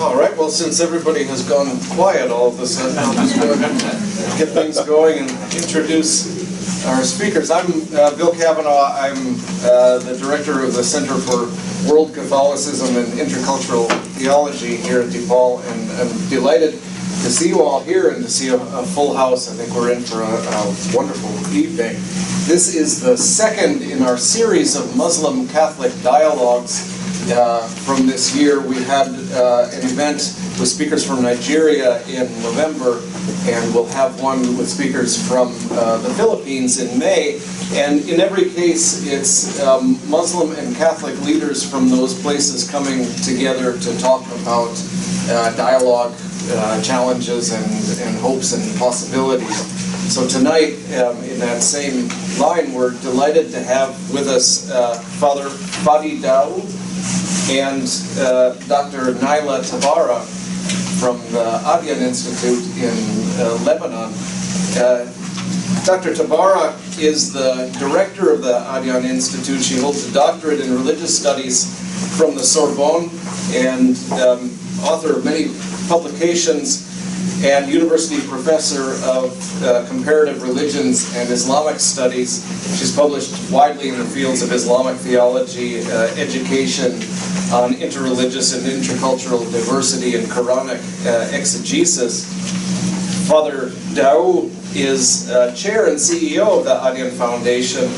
All right, well, since everybody has gone quiet all of a sudden, I'll just go ahead and get things going and introduce our speakers. I'm Bill Cavanaugh. I'm the director of the Center for World Catholicism and Intercultural Theology here at DePaul, and I'm delighted to see you all here and to see a full house. I think we're in for a wonderful evening. This is the second in our series of Muslim-Catholic dialogues from this year. We had an event with speakers from Nigeria in November, and we'll have one with speakers from the Philippines in May. And in every case, it's Muslim and Catholic leaders from those places coming together to talk about dialogue, challenges, and hopes and possibilities. So tonight, in that same line, we're delighted to have with us Father Fadi Daou and Dr. Nayla Tabbara from the Adyan Institute in Lebanon. Dr. Tabbara is the director of the Adyan Institute. She holds a doctorate in religious studies from the Sorbonne and author of many publications and university professor of comparative religions and Islamic studies. She's published widely in the fields of Islamic theology, education on interreligious and intercultural diversity and Quranic exegesis. Father Daou is chair and CEO of the Adyan Foundation.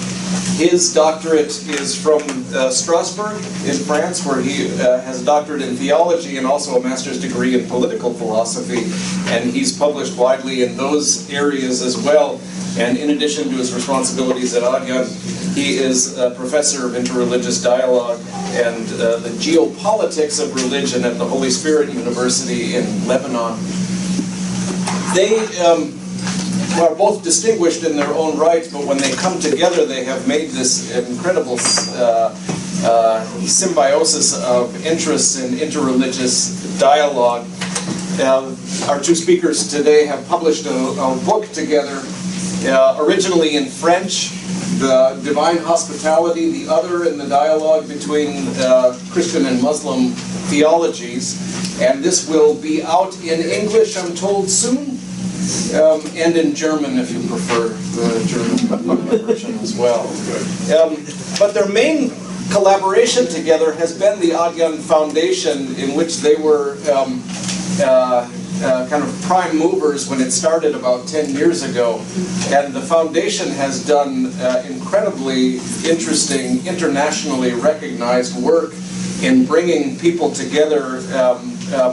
His doctorate is from Strasbourg in France, where he has a doctorate in theology and also a master's degree in political philosophy. And he's published widely in those areas as well. And in addition to his responsibilities at Adyan, he is a professor of interreligious dialogue and the Geopolitics of religion at the Holy Spirit University in Lebanon. They are both distinguished in their own right, but when they come together, they have made this incredible symbiosis of interests in interreligious dialogue. Our two speakers today have published a book together, originally in French, The Divine Hospitality, the Other in the Dialogue Between Christian and Muslim Theologies. And this will be out in English, I'm told, soon. And in German, if you prefer the German version as well. But their main collaboration together has been the Adyan Foundation, in which they were kind of prime movers when it started about 10 years ago. And the foundation has done incredibly interesting, internationally recognized work in bringing people together,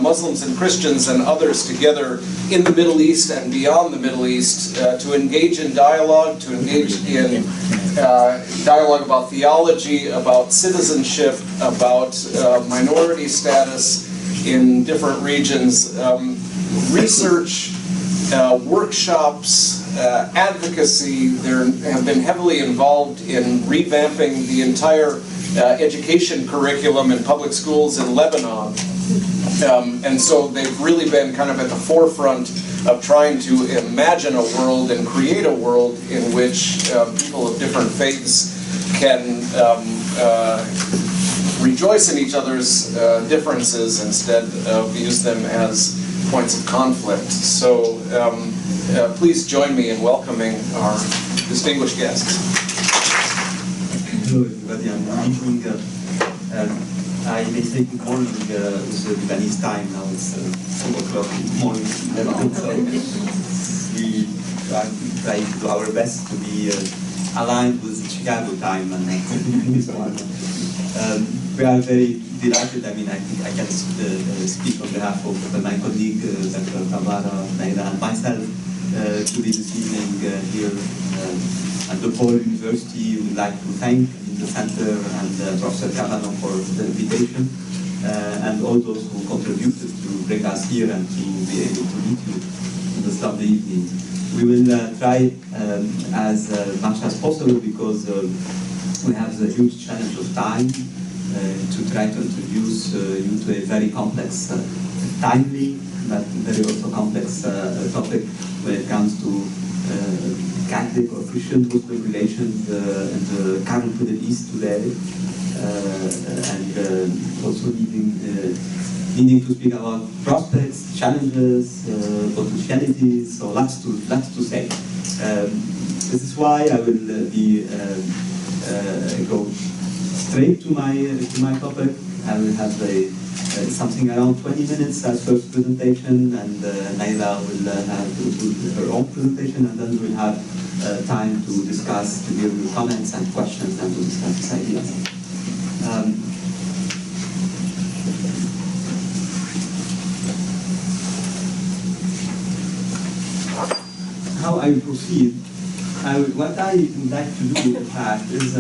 Muslims and Christians and others together in the Middle East and beyond the Middle East to engage in dialogue, to engage in dialogue about theology, about citizenship, about minority status in different regions, research, workshops, advocacy. They have been heavily involved in revamping the entire education curriculum in public schools in Lebanon. And so they've really been kind of at the forefront of trying to imagine a world and create a world in which people of different faiths can rejoice in each other's differences instead of use them as points of conflict. So please join me in welcoming our distinguished guests. Hello everybody, I'm evening. I may say good morning with the Lebanese time now. It's 2 o'clock in the morning in Lebanon, so we try to do our best to be aligned with Chicago time and this one. We are very delighted. I mean, I think I can speak on behalf of my colleague, Dr. Tabbara, Nayla, and myself to be this evening here at DePaul University. We would like to thank the Center and Professor Cavanaugh for the invitation and all those who contributed to bring us here and to be able to meet you in this lovely evening. We will try as much as possible, because we have the huge challenge of time, to try to introduce you to a very complex, timely, but very also complex topic when it comes to Catholic or Christian-Muslim relations in the current Middle East today, and also needing to speak about prospects, challenges, potentialities. So lots to say. This is why I will go straight to my topic. I will have something around 20 minutes as first presentation, and Nayla will have her own presentation, and then we'll have time to discuss, to give you comments and questions, and to discuss these ideas. How I proceed? What I would like to do, in fact, is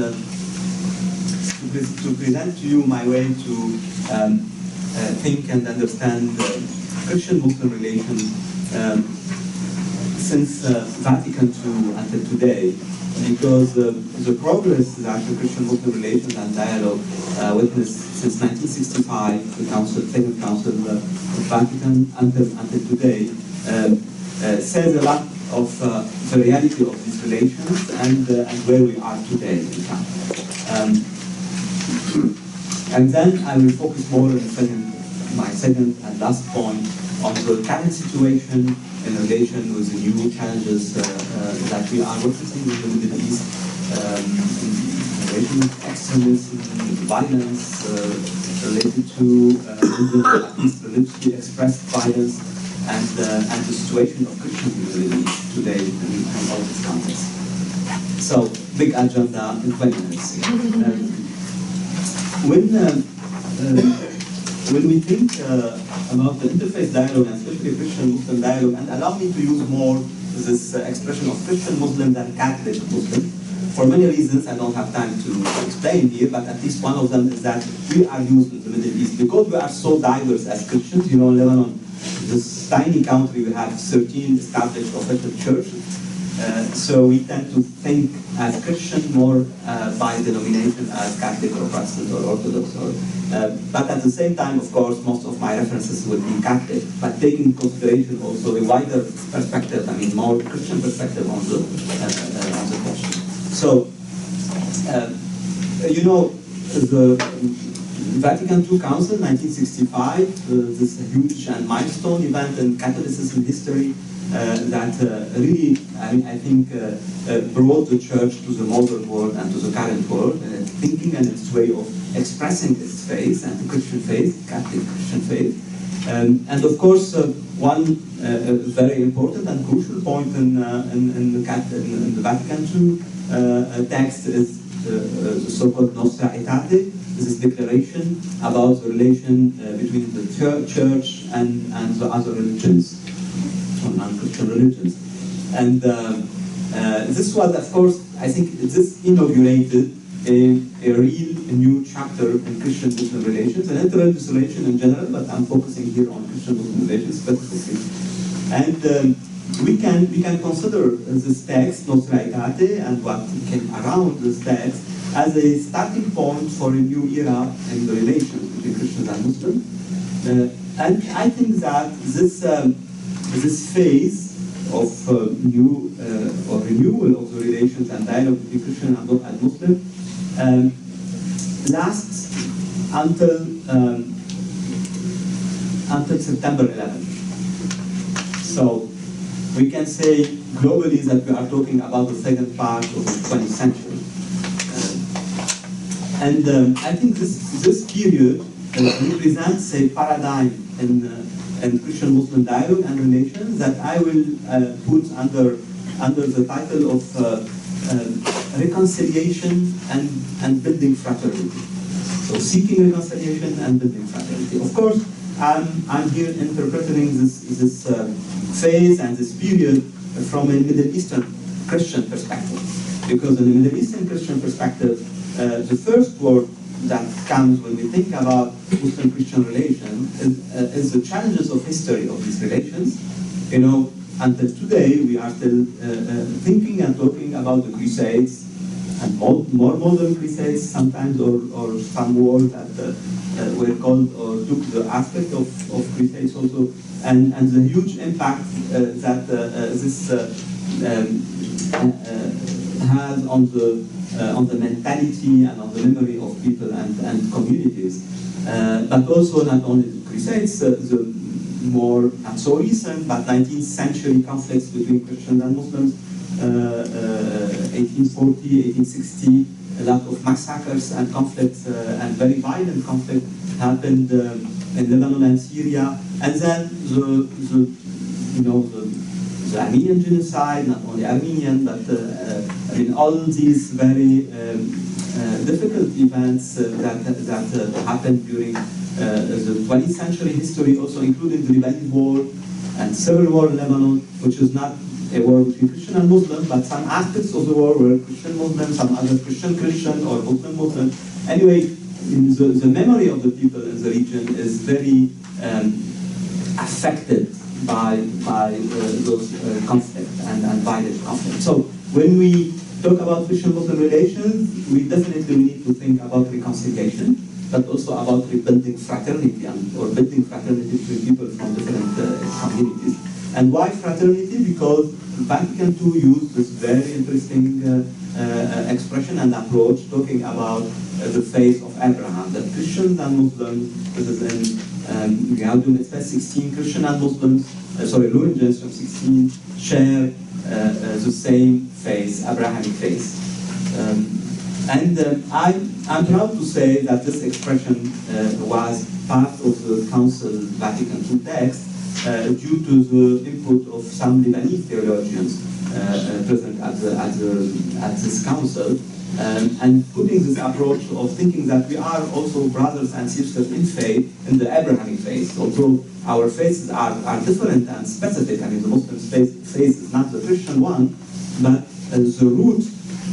to present to you my way to think and understand Christian-Muslim relations since Vatican II until today, because the progress that the Christian-Muslim relations and dialogue witnessed since 1965, the Second Council of Vatican, until today, says a lot of the reality of these relations and where we are today, in fact. And then I will focus more in my second and last point on the current situation in relation with the new challenges that we are witnessing in the Middle East, in relation with extremism, violence related to at least religiously expressed violence, and the situation of Christians in the Middle East today in all this context. So, big agenda in 20 minutes. When we think about the interfaith dialogue, and especially Christian-Muslim dialogue, and allow me to use more this expression of Christian-Muslim than Catholic-Muslim, for many reasons I don't have time to explain here, but at least one of them is that we are used in the Middle East because we are so diverse as Christians. You know, Lebanon, this tiny country, we have 13 established official churches. So we tend to think as Christian more by denomination as Catholic or Protestant or Orthodox. But at the same time, of course, most of my references will be Catholic, but taking into consideration also a wider perspective, I mean more Christian perspective on the question. So, you know, the Vatican II Council, 1965, this huge and milestone event in Catholicism history, that really, I think, brought the church to the modern world and to the current world, thinking and its way of expressing its faith and the Christian faith, Catholic Christian faith. And of course, one very important and crucial point in the Vatican II text is the so-called Nostra Aetate, this declaration about the relation between the church and the other religions, non-Christian religions. And this was, of course, I think this inaugurated a real new chapter in Christian-Muslim relations, and interreligious relations in general, but I'm focusing here on Christian-Muslim relations specifically. And we can consider this text, Nostra Aetate, and what came around this text, as a starting point for a new era in the relations between Christians and Muslims. And I think that this phase of or renewal of the relations and dialogue between Christian and Muslim lasts until September 11th. So we can say globally that we are talking about the second part of the 20th century. And I think this period represents a paradigm in Christian-Muslim dialogue and relations that I will put under the title of reconciliation and building fraternity. So seeking reconciliation and building fraternity. Of course, I'm here interpreting this phase and this period from a Middle Eastern Christian perspective, because in the Middle Eastern Christian perspective, the first word that comes when we think about Muslim-Christian relations is the challenges of history of these relations. You know, until today we are still thinking and talking about the Crusades, and more modern Crusades sometimes, or some wars that were called or took the aspect of Crusades also, and the huge impact that has on the mentality and on the memory of people and communities. But also not only the Crusades, the more not so recent but 19th century conflicts between Christians and Muslims, 1840, 1860, a lot of massacres and conflicts and very violent conflict happened in Lebanon and Syria, and then the Armenian genocide, not only Armenian, but I mean all these very difficult events that happened during the 20th century history, also including the Lebanese War and Civil War in Lebanon, which is not a war between Christian and Muslim, but some aspects of the war were Christian-Muslim, some other Christian-Christian or Muslim-Muslim. Anyway, the memory of the people in the region is very affected by those conflicts and violent conflicts. So when we talk about Christian-Muslim relations, we definitely need to think about reconciliation, but also about rebuilding fraternity or building fraternity between people from different communities. And why fraternity? Because Vatican II used this very interesting expression and approach, talking about the faith of Abraham, that Christians and Muslims, this is in Gaudium et Spes 16, Christian and Muslims, Lumen Gentium 16, share the same faith, Abrahamic faith. I'm proud to say that this expression was part of the Council Vatican II text due to the input of some Lebanese theologians present at this council, and putting this approach of thinking that we are also brothers and sisters in faith, in the Abrahamic faith, although our faiths are different and specific. I mean, the Muslim faith is not the Christian one, but the root,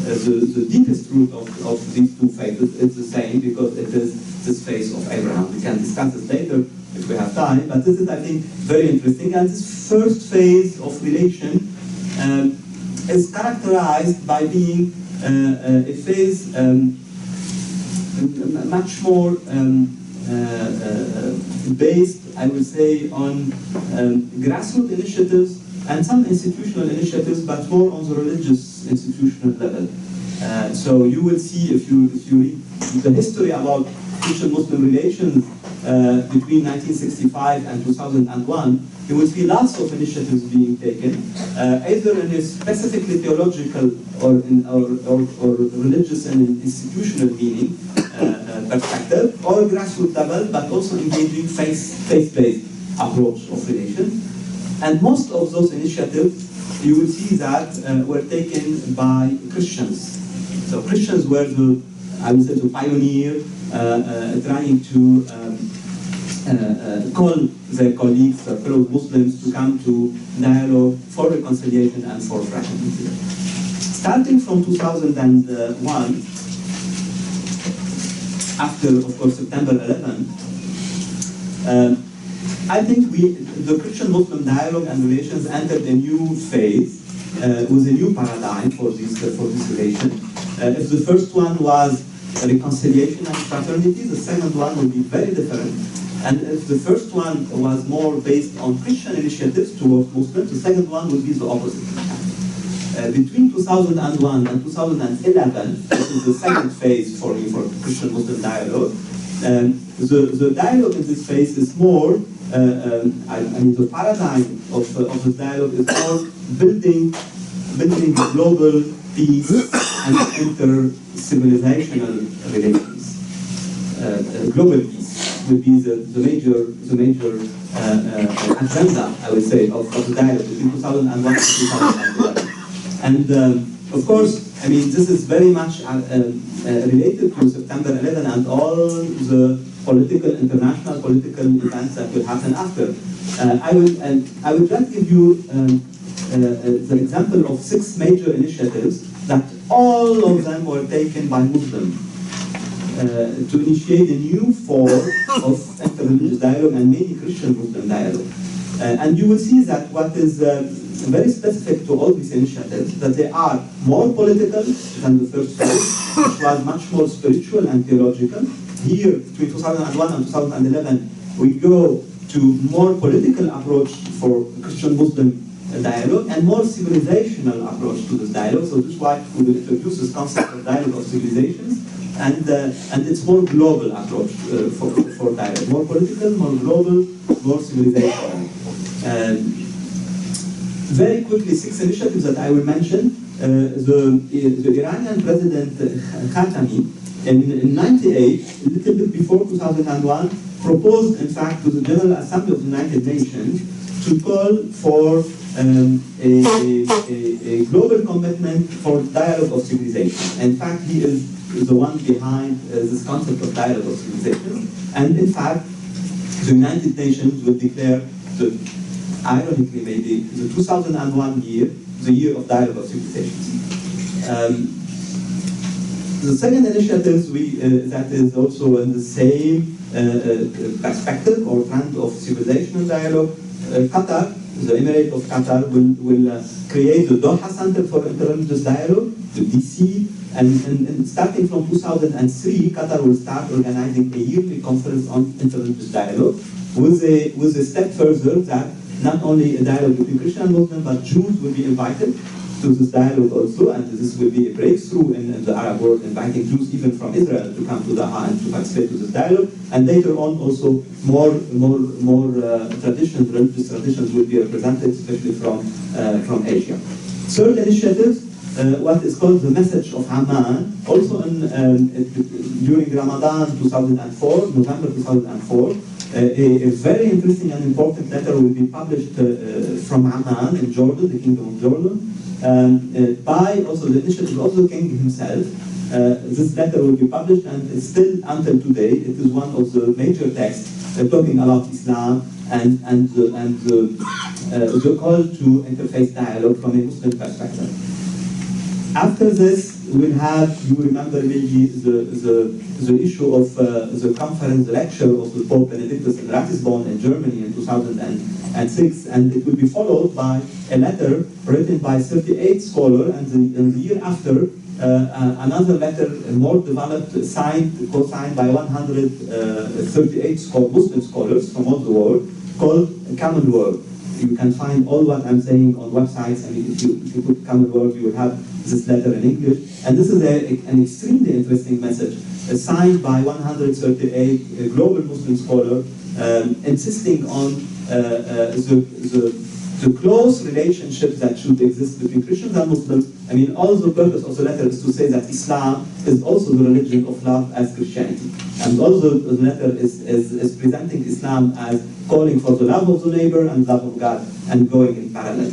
the deepest root of these two faiths is the same, because it is this faith of Abraham. We can discuss this later if we have time, but this is, I think, very interesting. And this first phase of relation is characterized by being a phase much more based, I would say, on grassroots initiatives and some institutional initiatives, but more on the religious institutional level. So you will see, if you read the history about Christian-Muslim relations between 1965 and 2001, you will see lots of initiatives being taken, either in a specifically theological or religious and institutional meaning perspective, or grassroots level, but also engaging faith-based approach of relations. And most of those initiatives, you will see that were taken by Christians. So Christians were the, I would say, the pioneer, trying to call their colleagues, their fellow Muslims, to come to dialogue for reconciliation and for fraternity. Starting from 2001, after, of course, September 11, I think the Christian-Muslim dialogue and relations entered a new phase with a new paradigm for this relation. If the first one was reconciliation and fraternity, the second one will be very different. And if the first one was more based on Christian initiatives towards Muslims, the second one will be the opposite. Between 2001 and 2011, this is the second phase for me for Christian-Muslim dialogue. The dialogue in this phase is more, the paradigm of the dialogue is more building global peace and inter-civilizational relations. Global peace would be the major agenda, I would say, of the dialogue between 2001 and 2011. And of course, I mean, this is very much related to September 11 and all the international political events that will happen after. I will just give you the example of 6 major initiatives that all of them were taken by Muslims to initiate a new form of interreligious dialogue and mainly Christian-Muslim dialogue. And you will see that what is very specific to all these initiatives, that they are more political than the first phase, which was much more spiritual and theological. Here, between 2001 and 2011, we go to more political approach for Christian-Muslim dialogue and more civilizational approach to this dialogue. So this is why we will introduce this concept of dialogue of civilizations, and it's more global approach for dialogue, more political, more global, more civilizational. Very quickly, 6 initiatives that I will mention. The Iranian President Khatami in 98, a little bit before 2001, proposed, in fact, to the General Assembly of the United Nations to call for a global commitment for dialogue of civilization. In fact, he is the one behind this concept of dialogue of civilization. And in fact, the United Nations will declare, ironically maybe, the 2001 year, the year of dialogue of civilizations. The second initiative that is also in the same perspective or trend of civilizational dialogue, Qatar, the Emirate of Qatar, will create the Doha Center for Interreligious Dialogue, the DC, and starting from 2003, Qatar will start organizing a yearly conference on interreligious dialogue, with a step further that not only a dialogue between Christian and Muslim, but Jews will be invited to this dialogue also, and this will be a breakthrough in the Arab world, inviting Jews even from Israel to come to Doha and to participate in this dialogue. And later on, also more traditions, religious traditions, will be represented, especially from Asia. Third initiative, what is called the Message of Amman, also during Ramadan 2004, November 2004. A very interesting and important letter will be published from Amman in Jordan, the Kingdom of Jordan, by also the initiative of the king himself. This letter will be published, and it's still until today, it is one of the major texts talking about Islam and the call to interfaith dialogue from a Muslim perspective. After this, we'll have, you remember maybe the issue of the conference, the lecture of the Pope Benedictus in Ratisbon in Germany in 2006, and it will be followed by a letter written by 38 scholars, and the year after, another letter, more developed, co-signed by 138 Muslim scholars from all the world, called Common World. You can find all what I'm saying on websites. I mean, if you put Common World, you will have this letter in English. And this is an extremely interesting message, signed by 138 global Muslim scholars, insisting on the close relationships that should exist between Christians and Muslims. I mean, all the purpose of the letter is to say that Islam is also the religion of love as Christianity. And also the letter is presenting Islam as calling for the love of the neighbor and love of God, and going in parallel.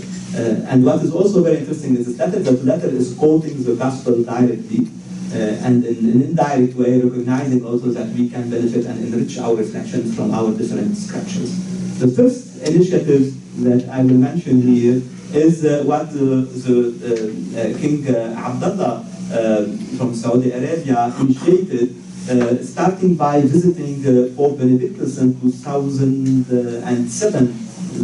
And what is also very interesting is this letter, that the letter is quoting the gospel directly, and in an indirect way recognizing also that we can benefit and enrich our reflections from our different scriptures. The first initiative that I will mention here is what the King Abdullah from Saudi Arabia initiated, starting by visiting Pope Benedictus in 2007,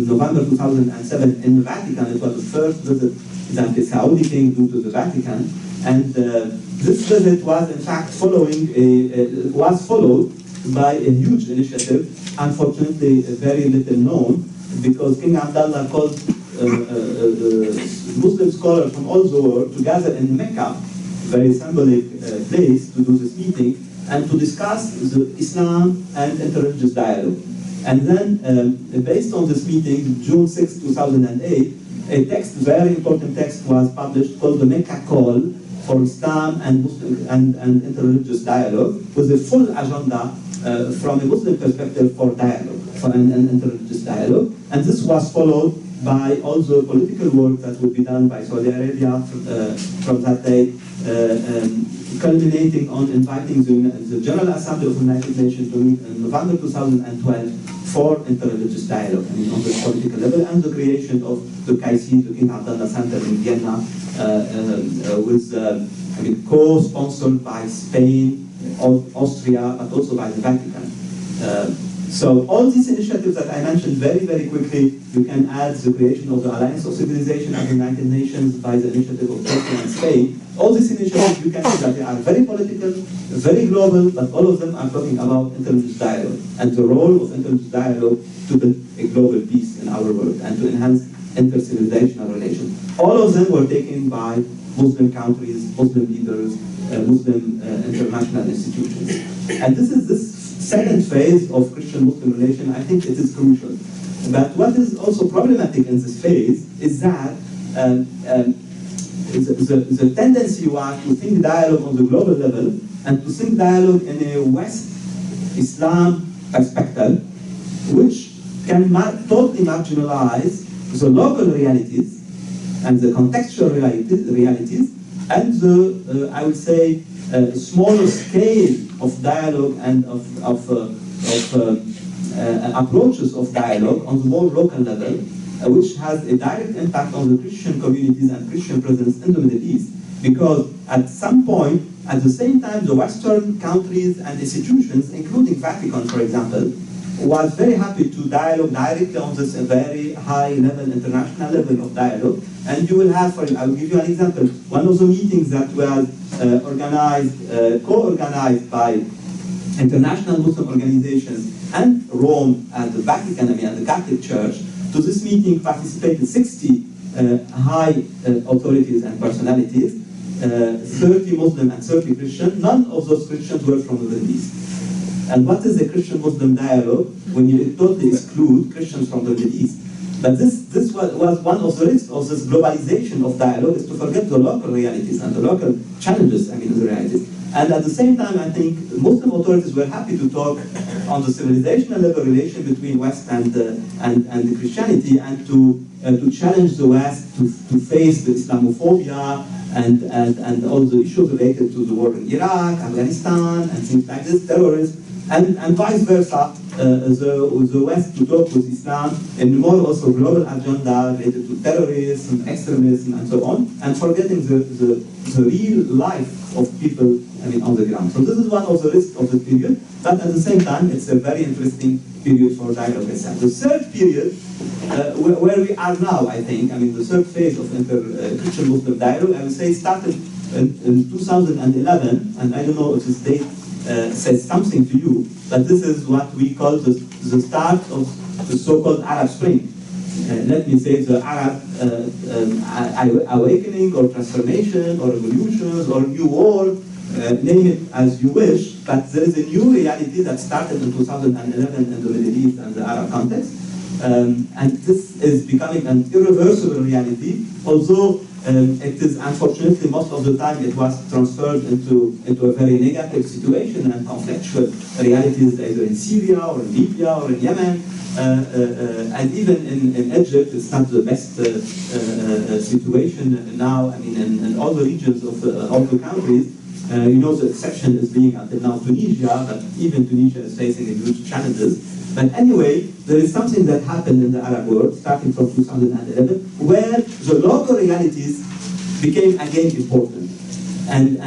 November 2007 in the Vatican. It was the first visit that the Saudi king do to the Vatican, and this visit was in fact followed by a huge initiative, unfortunately very little known, because King Abdullah called Muslim scholars from all the world to gather in Mecca, very symbolic place, to do this meeting and to discuss the Islam and interreligious dialogue. And then, based on this meeting, June 6, 2008, a text, very important text, was published called the Mecca Call for Islam and Muslim and Interreligious Dialogue, with a full agenda from a Muslim perspective for dialogue, for an interreligious dialogue. And this was followed by all the political work that would be done by Saudi Arabia from that day, culminating on inviting the General Assembly of the United Nations to meet in November 2012 for interreligious dialogue, I mean, on the political level, and the creation of the CWCIT, the King Abdullah Center in Vienna, with co-sponsored by Spain, Austria, but also by the Vatican. So all these initiatives that I mentioned very, very quickly, you can add the creation of the Alliance of Civilization at the United Nations by the initiative of Turkey and Spain. All these initiatives, you can see that they are very political, very global, but all of them are talking about interreligious dialogue and the role of interreligious dialogue to build a global peace in our world and to enhance inter-civilizational relations. All of them were taken by Muslim countries, Muslim leaders, Muslim international institutions. And this second phase of Christian-Muslim relation, I think it is crucial. But what is also problematic in this phase is that the tendency was to think dialogue on the global level and to think dialogue in a West Islam perspective, which can totally marginalize the local realities and the contextual realities and the, I would say, smaller scale of dialogue and of approaches of dialogue on the more local level, which has a direct impact on the Christian communities and Christian presence in the Middle East. Because at some point, at the same time, the Western countries and institutions, including Vatican, for example, was very happy to dialogue directly on this very high level, international level of dialogue. And you will have, I will give you an example. One of the meetings that was co-organized by international Muslim organizations and Rome and the Vatican, and the Catholic Church. To this meeting participated 60 high authorities and personalities, 30 Muslim and 30 Christian. None of those Christians were from the Middle East. And what is a Christian-Muslim dialogue when you totally exclude Christians from the Middle East? But this was one of the risks of this globalization of dialogue, is to forget the local realities and the local challenges, the realities. And at the same time, I think Muslim authorities were happy to talk on the civilizational level relation between West and Christianity, and to challenge the West to face the Islamophobia and all the issues related to the war in Iraq, Afghanistan, and things like this, terrorism, and vice versa, the West to talk with Islam in more also global agenda related to terrorism, extremism, and so on, and forgetting the real life of people on the ground. So this is one of the risks of the period, but at the same time, it's a very interesting period for dialogue itself. The third period, where we are now, I think, the third phase of Christian-Muslim dialogue, I would say started in 2011, and I don't know if this date says something to you, but this is what we call the start of the so-called Arab Spring. Let me say the Arab awakening or transformation or revolutions or new war, name it as you wish, but there is a new reality that started in 2011 in the Middle East and the Arab context. And this is becoming an irreversible reality, although it is unfortunately most of the time it was transferred into a very negative situation and conflictual realities either in Syria or in Libya or in Yemen. And even in Egypt, it's not the best situation now. In all the regions of all the countries, the exception is being until now Tunisia, but even Tunisia is facing huge challenges. But anyway, there is something that happened in the Arab world, starting from 2011, where the local realities became again important, and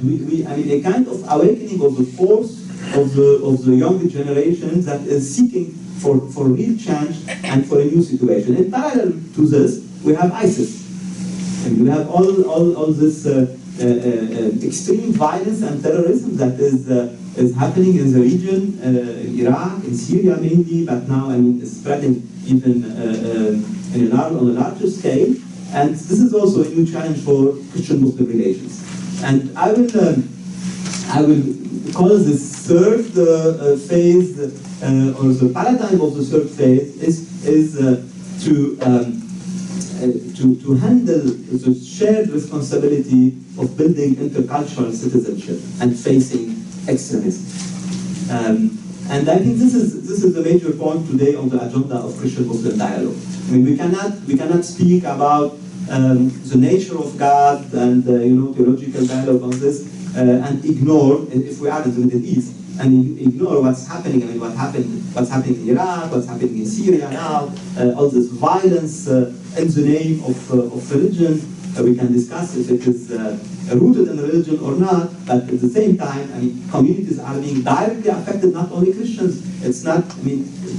we a kind of awakening of the force of the younger generation that is seeking for real change and for a new situation. In parallel to this, we have ISIS, and we have all this extreme violence and terrorism that is happening in the region, in Iraq, in Syria mainly, but now it's spreading even on a larger scale. And this is also a new challenge for Christian-Muslim relations. And I will call this third phase, or the paradigm of the third phase, is to handle the shared responsibility of building intercultural citizenship and facing extremism. And I think this is the major point today on the agenda of Christian-Muslim dialogue. We cannot speak about the nature of God and theological dialogue on this and ignore, if we are in the Middle East, and ignore what's happening. What's happening in Iraq, what's happening in Syria now, all this violence in the name of religion. We can discuss if it is rooted in religion or not, but at the same time, communities are being directly affected, not only Christians. It's not,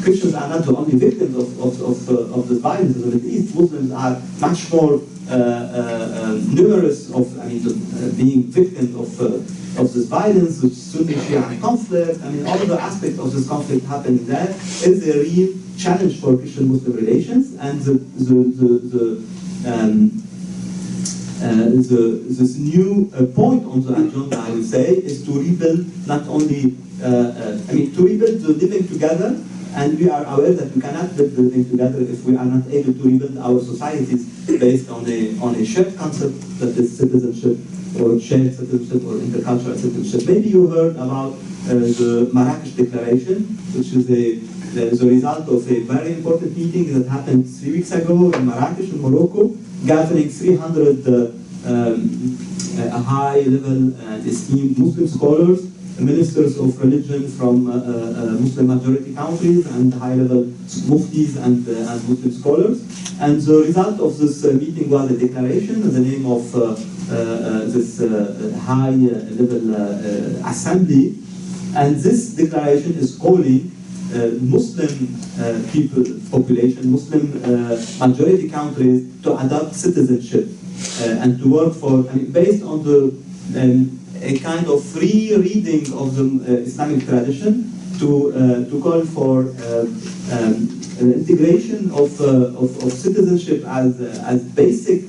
Christians are not the only victims of the violence in the Middle East. Muslims are much more numerous of, being victims of this violence, which Sunni-Shia conflict, all the aspects of this conflict happening there is a real challenge for Christian-Muslim relations, and this new point on the agenda, I would say, is to rebuild not only, to rebuild the living together, and we are aware that we cannot build the living together if we are not able to rebuild our societies based on a shared concept that is citizenship, or shared citizenship, or intercultural citizenship. Maybe you heard about the Marrakesh Declaration, which is the result of a very important meeting that happened 3 weeks ago in Marrakesh, in Morocco, gathering 300 high-level and esteemed Muslim scholars, ministers of religion from Muslim-majority countries, and high-level muftis and Muslim scholars. And the result of this meeting was a declaration in the name of this high-level assembly. And this declaration is calling Muslim population, Muslim majority countries to adopt citizenship and to work for, based on a kind of free reading of the Islamic tradition, to call for integration of citizenship as basic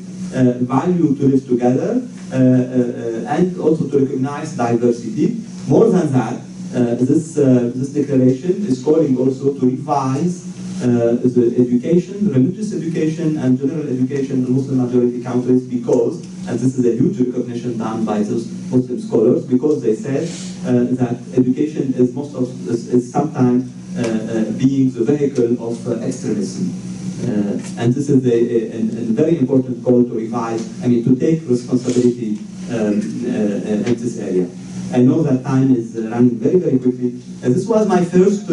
value to live together, and also to recognize diversity. More than that, this declaration is calling also to revise the education, religious education and general education in Muslim majority countries, because, and this is a huge recognition done by those Muslim scholars, because they said that education is sometimes being the vehicle of extremism. And this is a very important call to revise, to take responsibility in this area. I know that time is running very, very quickly. And this was my first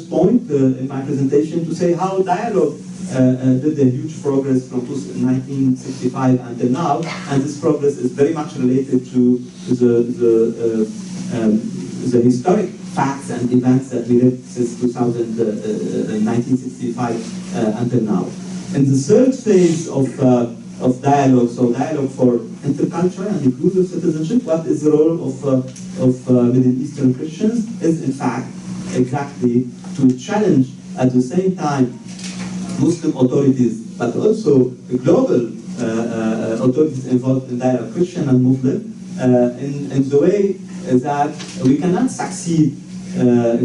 point in my presentation, to say how dialogue did a huge progress from 1965 until now, and this progress is very much related to the historic facts and events that we lived since 1965 until now. In the third phase of dialogue, so dialogue for intercultural and inclusive citizenship, what is the role of Middle Eastern Christians, is in fact exactly to challenge at the same time Muslim authorities, but also the global authorities involved in dialogue, Christian and Muslim, in the way that we cannot succeed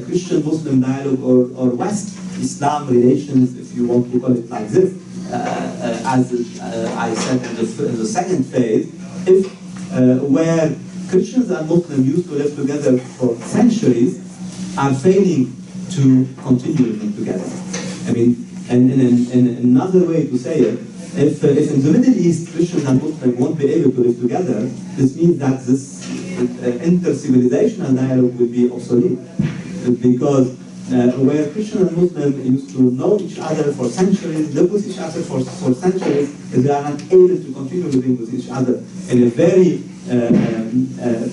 Christian-Muslim dialogue or West-Islam relations, if you want to call it like this, as I said in the second phase, if where Christians and Muslims used to live together for centuries are failing to continue living together. And in another way to say it, if in the Middle East Christians and Muslims won't be able to live together, this means that this inter-civilizational dialogue will be obsolete. Because where Christian and Muslim used to know each other for centuries, live with each other for centuries, if they are not able to continue living with each other in a very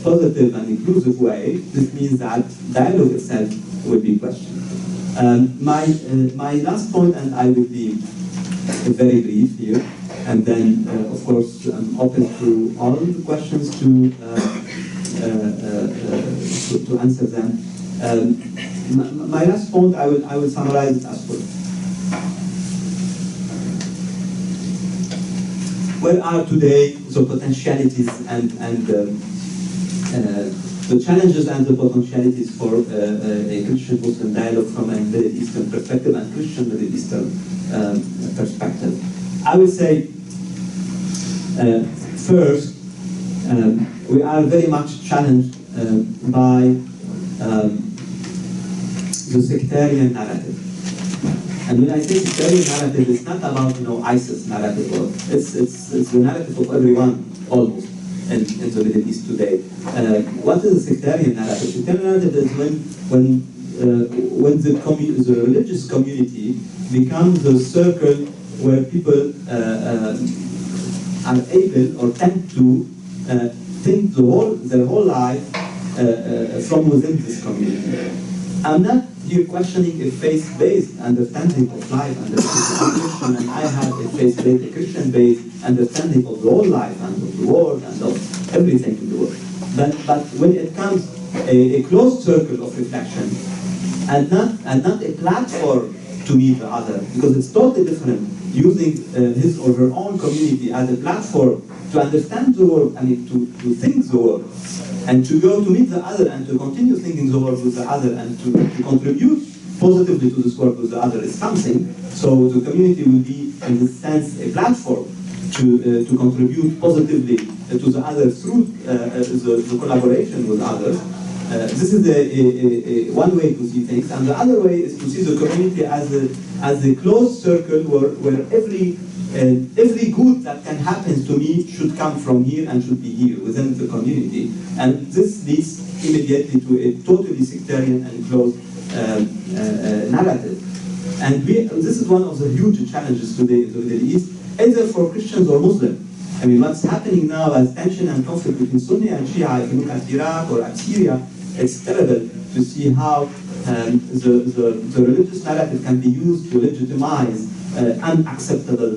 positive and inclusive way, this means that dialogue itself will be questioned. My last point, and I will be very brief here, and then of course I'm open to all the questions to answer them. My last point, I will summarize it as follows. Where are today the potentialities and the challenges and the potentialities for a Christian-Muslim dialogue from a Middle Eastern perspective and Christian Middle Eastern perspective? I would say, first, we are very much challenged by the sectarian narrative. And when I say sectarian narrative, it's not about ISIS narrative, or it's the narrative of everyone almost in the Middle East today. What is a sectarian narrative? Sectarian narrative is when the religious community becomes the circle where people are able or tend to think their whole life from within this community. I'm not here questioning a faith-based understanding of life and the Christian, and I have a faith-based, a Christian-based understanding of the whole life and of the world and of everything in the world. But when it comes a closed circle of reflection and not a platform to meet the other, because it's totally different using his or her own community as a platform to understand the world, I mean to think the world, and to go to meet the other and to continue thinking the world with the other and to contribute positively to this world with the other is something. So the community will be, in this sense, a platform to contribute positively to the other through the collaboration with others. This is one way to see things, and the other way is to see the community as a closed circle where every good that can happen to me should come from here and should be here within the community. And this leads immediately to a totally sectarian and closed narrative. And this is one of the huge challenges today in the Middle East, either for Christians or Muslims. I mean, what's happening now as tension and conflict between Sunni and Shia, if you look at Iraq or at Syria, it's terrible to see how the religious narrative can be used to legitimize unacceptable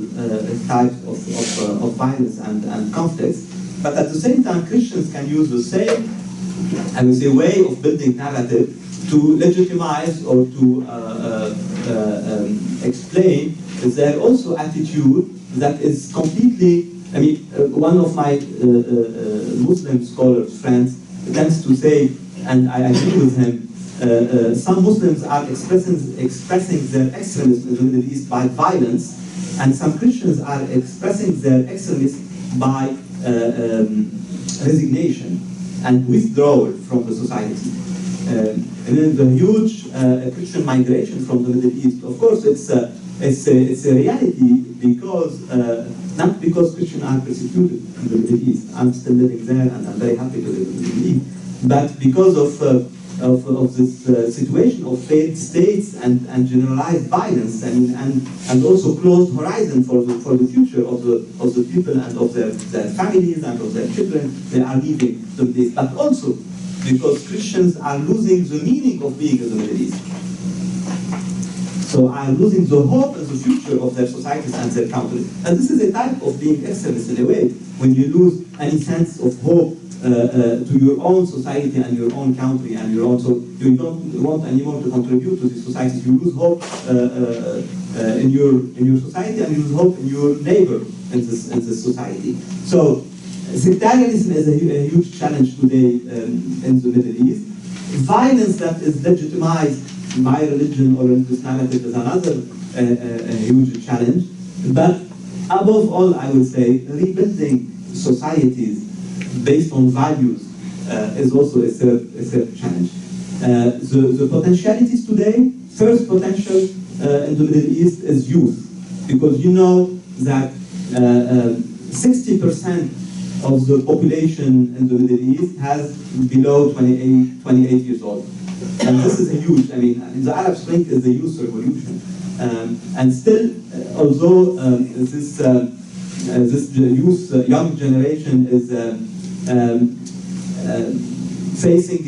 types of violence and conflicts. But at the same time, Christians can use the same, I would say, way of building narrative to legitimize or to explain their also attitude that is completely, I mean, one of my Muslim scholars, friends, tends to say, and I agree with him, some Muslims are expressing their extremism in the Middle East by violence, and some Christians are expressing their extremism by resignation and withdrawal from the society. And then the huge Christian migration from the Middle East, of course, it's a reality because, not because Christians are persecuted in the Middle East. I'm still living there and I'm very happy to live in the Middle East. But because of this situation of failed states and generalized violence and also closed horizon for the future of the people and of their families and of their children, they are leaving the Middle East. But also because Christians are losing the meaning of being in the Middle East. So are losing the hope and the future of their societies and their countries. And this is a type of being extremist in a way, when you lose any sense of hope to your own society and your own country and your own, so you don't want anymore to contribute to these societies. You lose hope in your society, and you lose hope in your neighbor in this society. So sectarianism is a huge challenge today in the Middle East. Violence that is legitimized by religion or religious narrative is another huge challenge. But above all, I would say rebuilding societies based on values is also a third challenge. The potentialities today, first potential in the Middle East is youth, because you know that 60% of the population in the Middle East has below 28 years old. And this is a huge, I mean, the Arab Spring is a youth revolution. And still, although this young generation is facing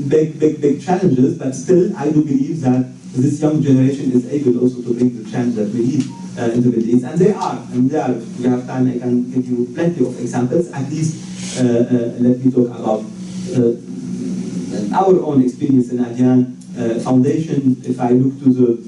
big challenges, but still I do believe that this young generation is able also to bring the change that we need in the Middle East. And they are, and they are. If we have time, I can give you plenty of examples. At least let me talk about our own experience in Adyan Foundation. If I look to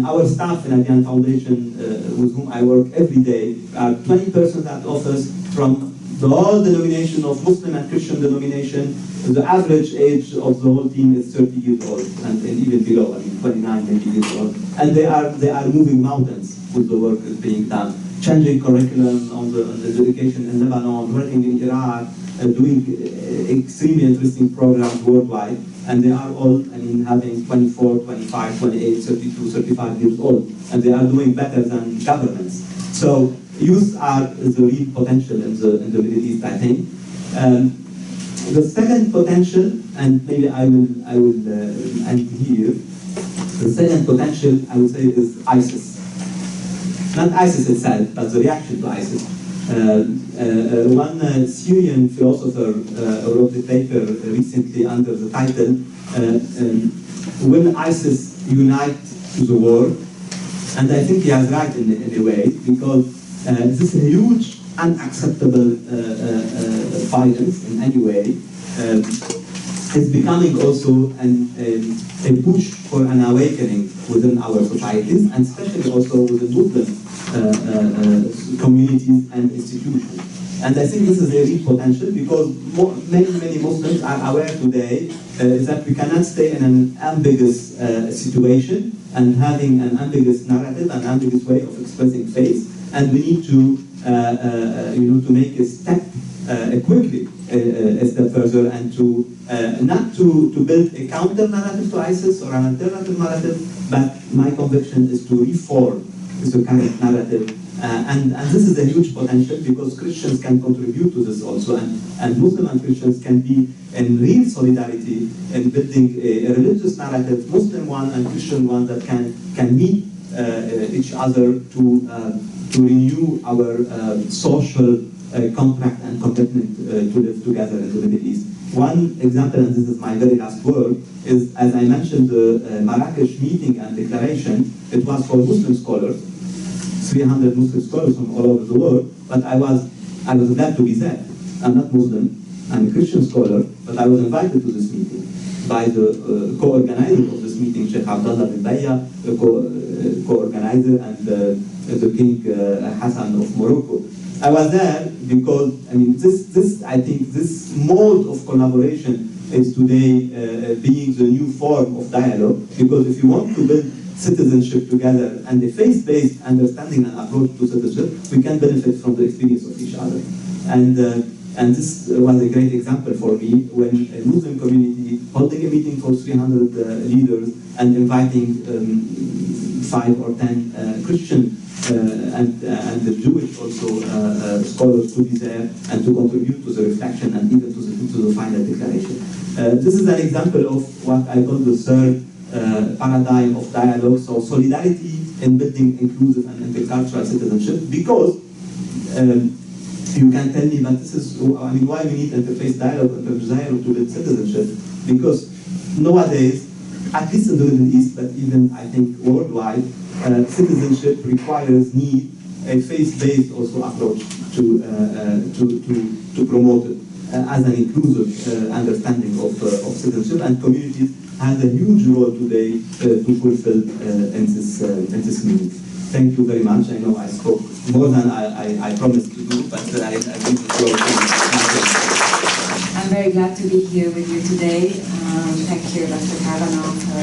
our staff in Adyan Foundation, with whom I work every day, are 20 persons at office from the whole denomination of Muslim and Christian denomination. The average age of the whole team is 30 years old, and even below, 29, 30 years old. And they are moving mountains with the work that's being done, changing curriculum on the education in Lebanon, working in Iraq, doing extremely interesting programs worldwide. And they are all, having 24, 25, 28, 32, 35 years old. And they are doing better than governments. So youth are the real potential in the Middle East, I think. The second potential, and maybe I will end here. The second potential, I would say, is ISIS. Not ISIS itself, but the reaction to ISIS. One Syrian philosopher wrote a paper recently under the title will ISIS unite to the world? And I think he has right in a way, because this huge, unacceptable violence in any way is becoming also a push for an awakening within our societies, and especially also within Muslim communities and institutions. And I think this is a real potential, because many Muslims are aware today that we cannot stay in an ambiguous situation and having an ambiguous narrative, an ambiguous way of expressing faith, and we need to to make a step quickly, a step further, and to not to build a counter narrative to ISIS or an alternative narrative, but my conviction is to reform the current narrative. And this is a huge potential, because Christians can contribute to this also, and Muslim and Christians can be in real solidarity in building a religious narrative, Muslim one and Christian one, that can meet each other to renew our social contract and commitment to live together in the Middle East. One example, and this is my very last word, is, as I mentioned, the Marrakesh meeting and declaration. It was for Muslim scholars, 300 Muslim scholars from all over the world, but I was glad to be there. I'm not Muslim, I'm a Christian scholar, but I was invited to this meeting by the co-organizer of this meeting, Sheikh Abdullah bin Baya, the co-organizer, and the King Hassan of Morocco. I was there because, I mean, I think this mode of collaboration is today being the new form of dialogue, because if you want to build citizenship together and a faith-based understanding and approach to citizenship, we can benefit from the experience of each other. And this was a great example for me, when a Muslim community holding a meeting for 300 leaders and inviting 5 or 10 Christian and the Jewish also scholars to be there and to contribute to the reflection and even to the final declaration. This is an example of what I call the third paradigm of dialogue, so solidarity in building inclusive and intercultural citizenship, because you can tell me, but this is, I mean, why we need interfaith dialogue, interdialogue to build citizenship? Because nowadays, at least in the Middle East, but even I think worldwide, citizenship need a faith-based also approach to promote it as an inclusive understanding of citizenship, and communities has a huge role today to fulfill in this meeting. Thank you very much. I know I spoke more than I promised to do, but I give the floor to you. I'm very glad to be here with you today. Thank you, Dr. Kavanaugh, for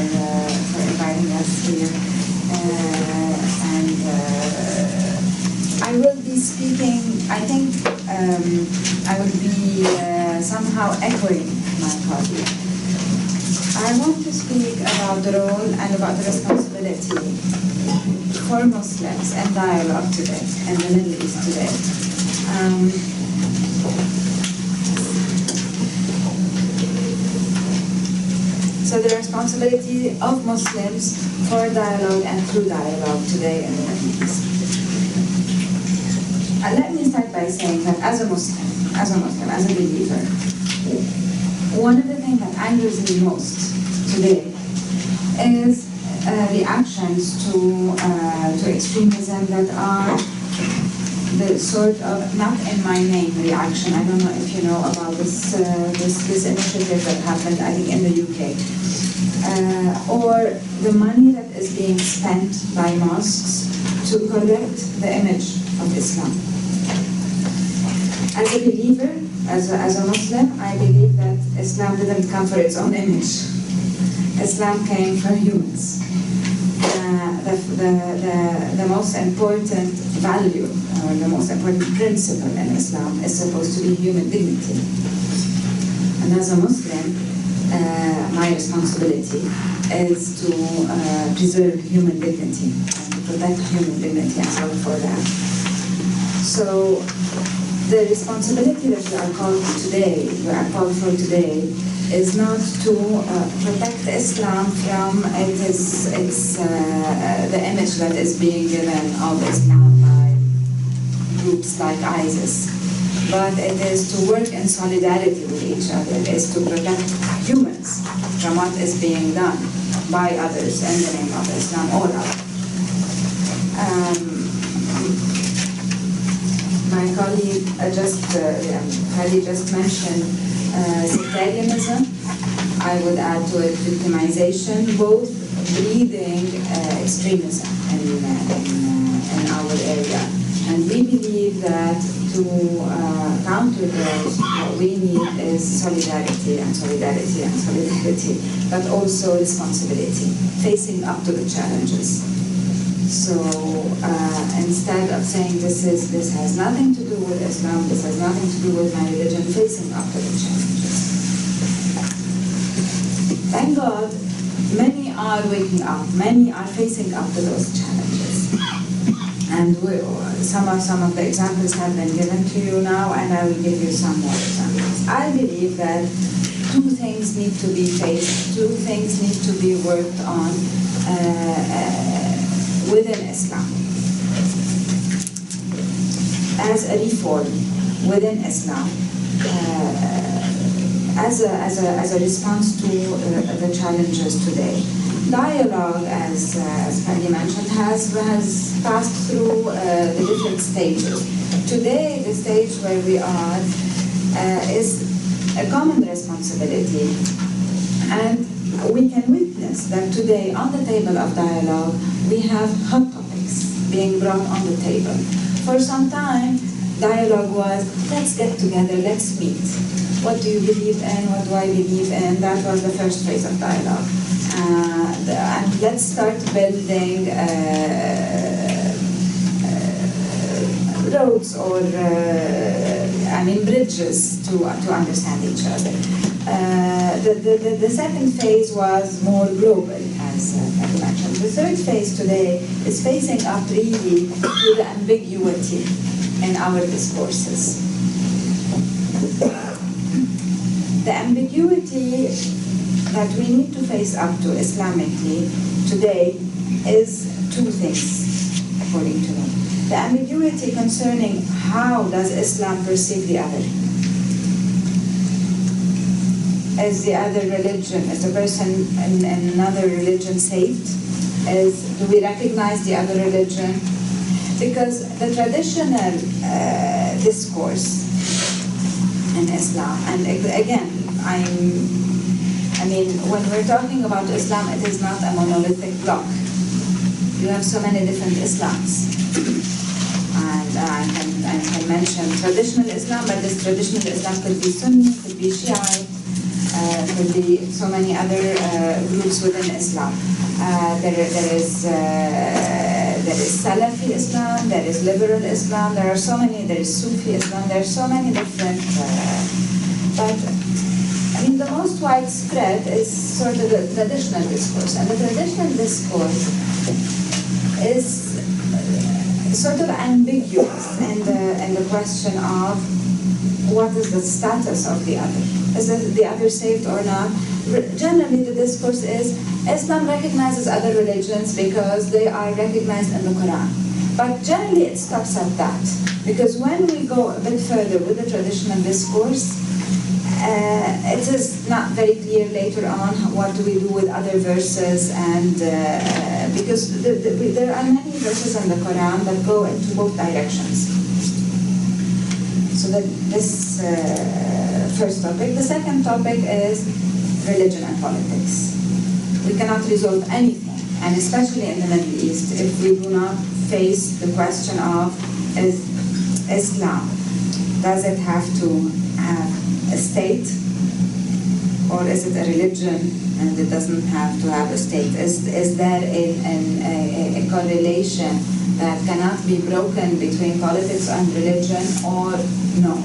inviting us here. I will be speaking, I think I will be somehow echoing my colleague. I want to speak about the role and about the responsibility for Muslims and dialogue today, in the Middle East today. So the responsibility of Muslims for dialogue and through dialogue today in the Middle East. Let me start by saying that as a Muslim, as a believer, one of the things that angers me most today is reactions to extremism that are the sort of not in my name reaction. I don't know if you know about this initiative that happened, I think, in the UK. Or the money that is being spent by mosques to correct the image of Islam. As a believer, as a Muslim, I believe that Islam didn't come for its own image. Islam came for humans. The most important value, or the most important principle in Islam is supposed to be human dignity. And as a Muslim, my responsibility is to preserve human dignity and to protect human dignity and work for that. So the responsibility that we are called for today, is not to protect Islam from the image that is being given of Islam by groups like ISIS, but it is to work in solidarity with each other. It is to protect humans from what is being done by others in the name of Islam or other. My colleague Fadi just mentioned sectarianism. I would add to it victimization, both breeding extremism in our area. And we believe that to counter those, what we need is solidarity, but also responsibility, facing up to the challenges. So instead of saying this has nothing to do with Islam, this has nothing to do with my religion, facing up to the challenges. Thank God, many are waking up, many are facing up to those challenges. And some of the examples have been given to you now, and I will give you some more examples. I believe that two things need to be faced, two things need to be worked on within Islam. As a reform within Islam, as a response to the challenges today. Dialogue, as Fadi mentioned, has passed through the different stages. Today, the stage where we are is a common responsibility, and we can witness that today on the table of dialogue we have hot topics being brought on the table. For some time, dialogue was, let's get together, let's meet. What do you believe in? What do I believe in? That was the first phase of dialogue. And let's start building roads or bridges to understand each other. The second phase was more global, as I mentioned. The third phase today is facing up really to the ambiguity in our discourses. The ambiguity that we need to face up to Islamically today is two things, according to me. The ambiguity concerning how does Islam perceive the other. Is the other religion, is the person in another religion saved? Do we recognize the other religion? Because the traditional discourse in Islam, and again, when we're talking about Islam, it is not a monolithic block. You have so many different Islams. And I can mention traditional Islam, but this traditional Islam could be Sunni, could be Shiite, could be so many other groups within Islam. There is Salafi Islam, there is liberal Islam, there is Sufi Islam, there are so many different, but the most widespread is sort of the traditional discourse, and the traditional discourse is sort of ambiguous in the question of what is the status of the other. Is the other saved or not? Generally, the discourse is Islam recognizes other religions because they are recognized in the Quran. But generally, it stops at that. Because when we go a bit further with the traditional discourse, it is not very clear later on what do we do with other verses, and because there are many verses in the Quran that go into both directions. So this first topic. The second topic is religion and politics. We cannot resolve anything, and especially in the Middle East, if we do not face the question of is Islam, does it have to have a state, or is it a religion and it doesn't have to have a state? Is there a correlation that cannot be broken between politics and religion, or no?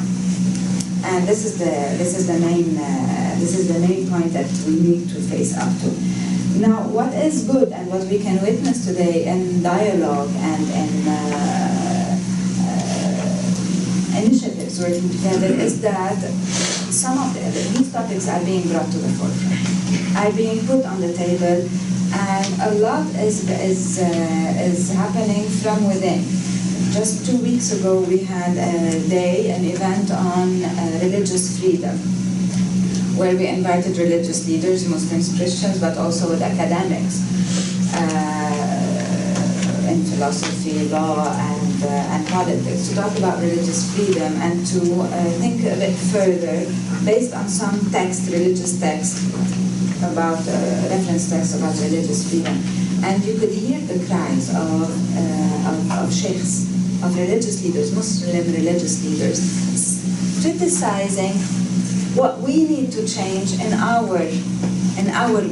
And this is the main point that we need to face up to. Now, what is good and what we can witness today in dialogue and in initiatives working together is that some of these topics are being brought to the forefront, are being put on the table, and a lot is happening from within. Just 2 weeks ago, we had an event on religious freedom, where we invited religious leaders, Muslims, Christians, but also with academics in philosophy, law, and politics, to talk about religious freedom and to think a bit further based on some text, religious text, about reference text about religious freedom. And you could hear the cries of sheikhs, of religious leaders, Muslim religious leaders, criticizing what we need to change in our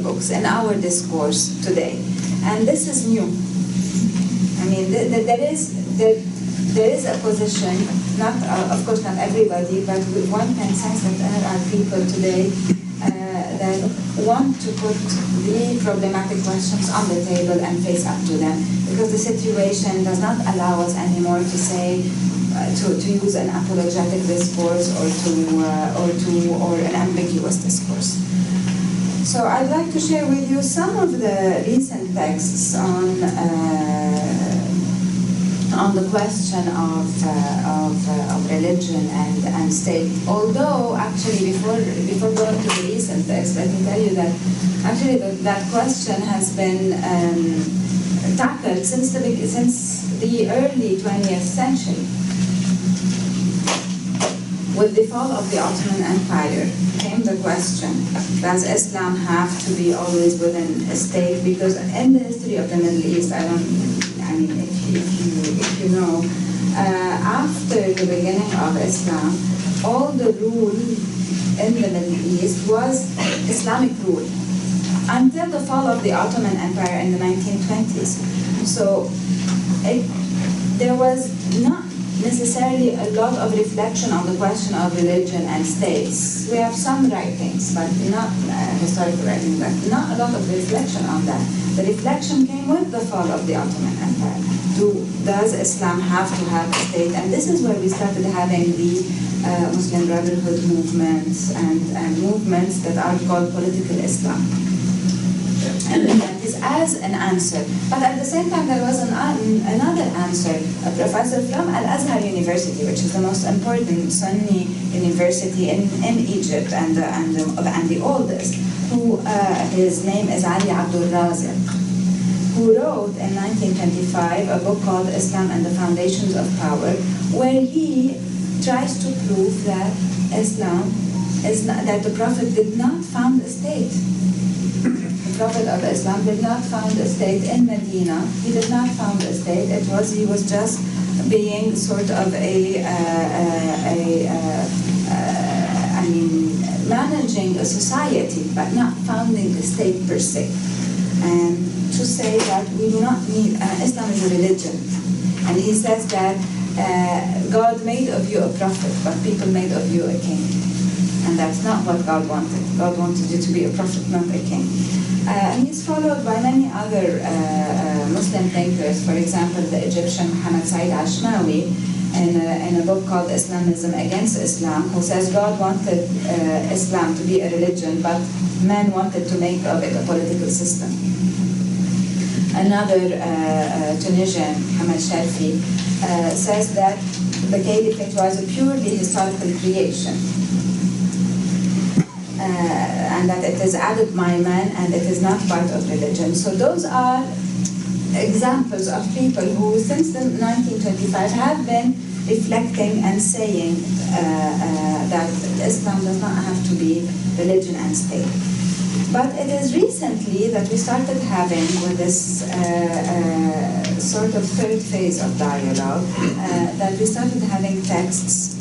books, in our discourse today. And this is new. I mean, there is a position, not of course not everybody, but one can sense that there are people today that want to put the problematic questions on the table and face up to them, because the situation does not allow us anymore to say, to use an apologetic discourse or an ambiguous discourse. So I'd like to share with you some of the recent texts on the question of religion and state. Although actually before going to the recent text, let me tell you that actually that question has been tackled since the early 20th century. With the fall of the Ottoman Empire came the question, does Islam have to be always within a state? Because in the history of the Middle East, if you know, after the beginning of Islam, all the rule in the Middle East was Islamic rule until the fall of the Ottoman Empire in the 1920s. So there was not necessarily a lot of reflection on the question of religion and states. We have some writings, but not historical writings, but not a lot of reflection on that. The reflection came with the fall of the Ottoman Empire. Does Islam have to have a state? And this is where we started having the Muslim Brotherhood movements and movements that are called political Islam. And that is as an answer. But at the same time, there was another answer. A professor from Al-Azhar University, which is the most important Sunni university in Egypt and the oldest, who his name is Ali Abdul Raziq, who wrote in 1925 a book called Islam and the Foundations of Power, where he tries to prove that that the Prophet did not found a state. The Prophet of Islam did not found a state in Medina. He did not found a state. He was just being sort of managing a society, but not founding a state per se. And to say that we do not need, Islam is a religion. And he says that God made of you a prophet, but people made of you a king. And that's not what God wanted. God wanted you to be a prophet, not a king. And he's followed by many other Muslim thinkers. For example, the Egyptian Muhammad Said Ashmawi, in a book called Islamism Against Islam, who says God wanted Islam to be a religion, but man wanted to make of it a political system. Another Tunisian, Muhammad Sharfi, says that the caliphate was a purely historical creation. And that it is added by man and it is not part of religion. So those are examples of people who, since the 1925, have been reflecting and saying that Islam does not have to be religion and state. But it is recently that we started having, with this sort of third phase of dialogue, that we started having texts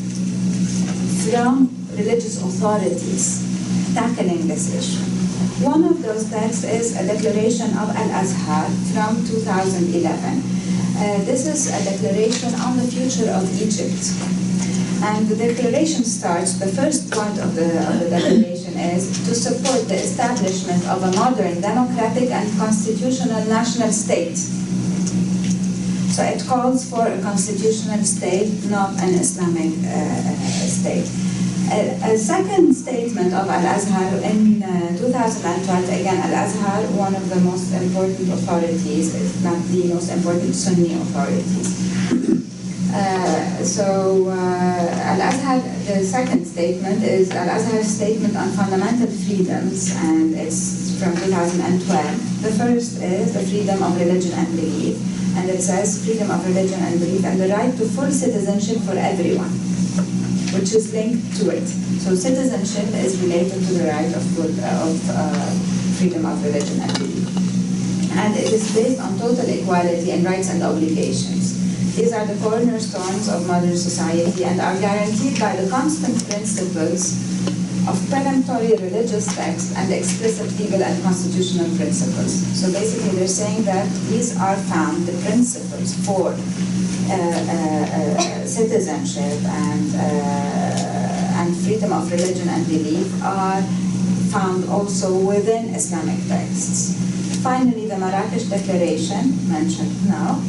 from religious authorities tackling this issue. One of those texts is a declaration of Al-Azhar from 2011. This is a declaration on the future of Egypt. And the declaration starts, the first point of the declaration is to support the establishment of a modern, democratic and constitutional national state. So it calls for a constitutional state, not an Islamic state. A second statement of Al-Azhar in 2012, again, Al-Azhar, one of the most important authorities, if not the most important Sunni authorities, Al-Azhar, the second statement is Al-Azhar's statement on fundamental freedoms, and it's from 2012. The first is the freedom of religion and belief, and it says freedom of religion and belief and the right to full citizenship for everyone, which is linked to it. So citizenship is related to the right of freedom of religion and belief. And it is based on total equality in rights and obligations. These are the cornerstones of modern society and are guaranteed by the constant principles of peremptory religious texts and explicit legal and constitutional principles. So basically they're saying that these are found, the principles for citizenship and freedom of religion and belief are found also within Islamic texts. Finally, the Marrakesh Declaration, mentioned now,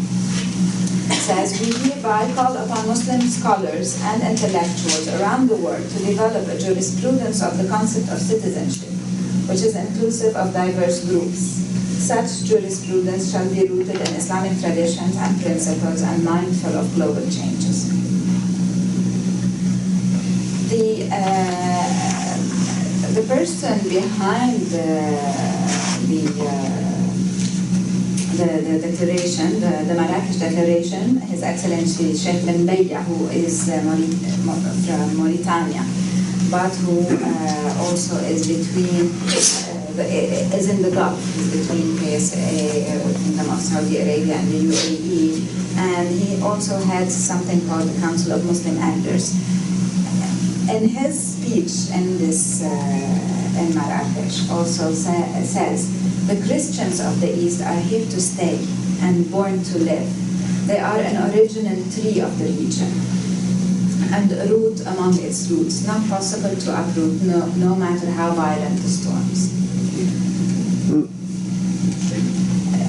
says, we hereby call upon Muslim scholars and intellectuals around the world to develop a jurisprudence of the concept of citizenship, which is inclusive of diverse groups. Such jurisprudence shall be rooted in Islamic traditions and principles and mindful of global changes. The person behind the declaration, the Marrakesh Declaration, His Excellency Sheikh Ben Beya, who is from Mauritania, but who also is between, is in the Gulf, between KSA, Kingdom of Saudi Arabia and the UAE, and he also had something called the Council of Muslim Elders. In his speech in this in Marrakesh also says, the Christians of the East are here to stay and born to live. They are an original tree of the region and a root among its roots, not possible to uproot no matter how violent the storms.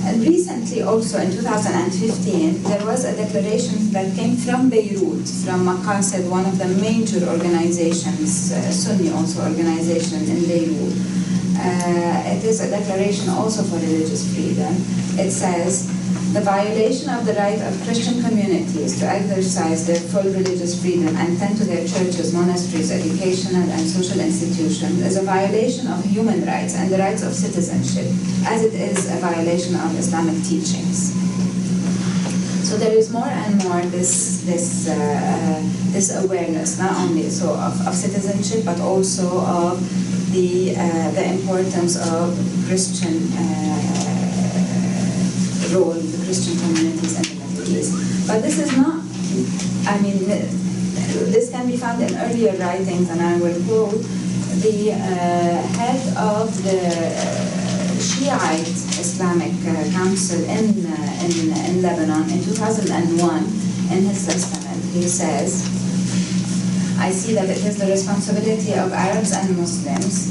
And recently also in 2015, there was a declaration that came from Beirut, from Maqasid, one of the major organizations, Sunni also organization in Beirut. It is a declaration also for religious freedom. It says, the violation of the right of Christian communities to exercise their full religious freedom and tend to their churches, monasteries, educational and social institutions is a violation of human rights and the rights of citizenship, as it is a violation of Islamic teachings. So there is more and more this awareness, not only so of citizenship, but also of the importance of Christian role, the Christian communities in the Middle East. But this is not, I mean, this can be found in earlier writings, and I will quote the head of the Shiite Islamic Council in Lebanon in 2001. In his testament, he says, I see that it is the responsibility of Arabs and Muslims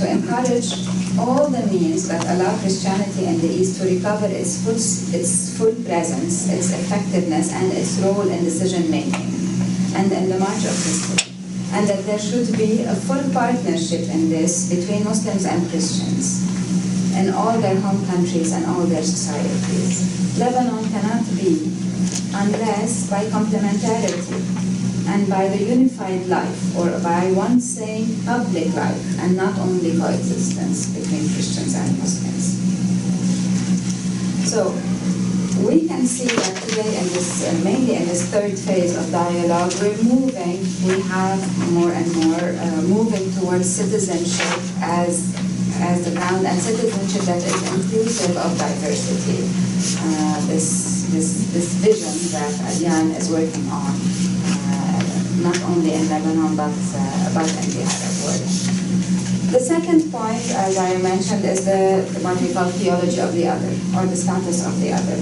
to encourage all the means that allow Christianity in the East to recover its full presence, its effectiveness, and its role in decision-making and in the march of history. And that there should be a full partnership in this between Muslims and Christians in all their home countries and all their societies. Lebanon cannot be unless by complementarity and by the unified life, or by one saying public life, and not only coexistence between Christians and Muslims. So we can see that today, in this, mainly in this third phase of dialogue, we have more and more moving towards citizenship as the ground, and citizenship that is inclusive of diversity. This vision that Adyan is working on, not only in Lebanon, but in the Arab world. The second point, as I mentioned, is what we call theology of the other, or the status of the other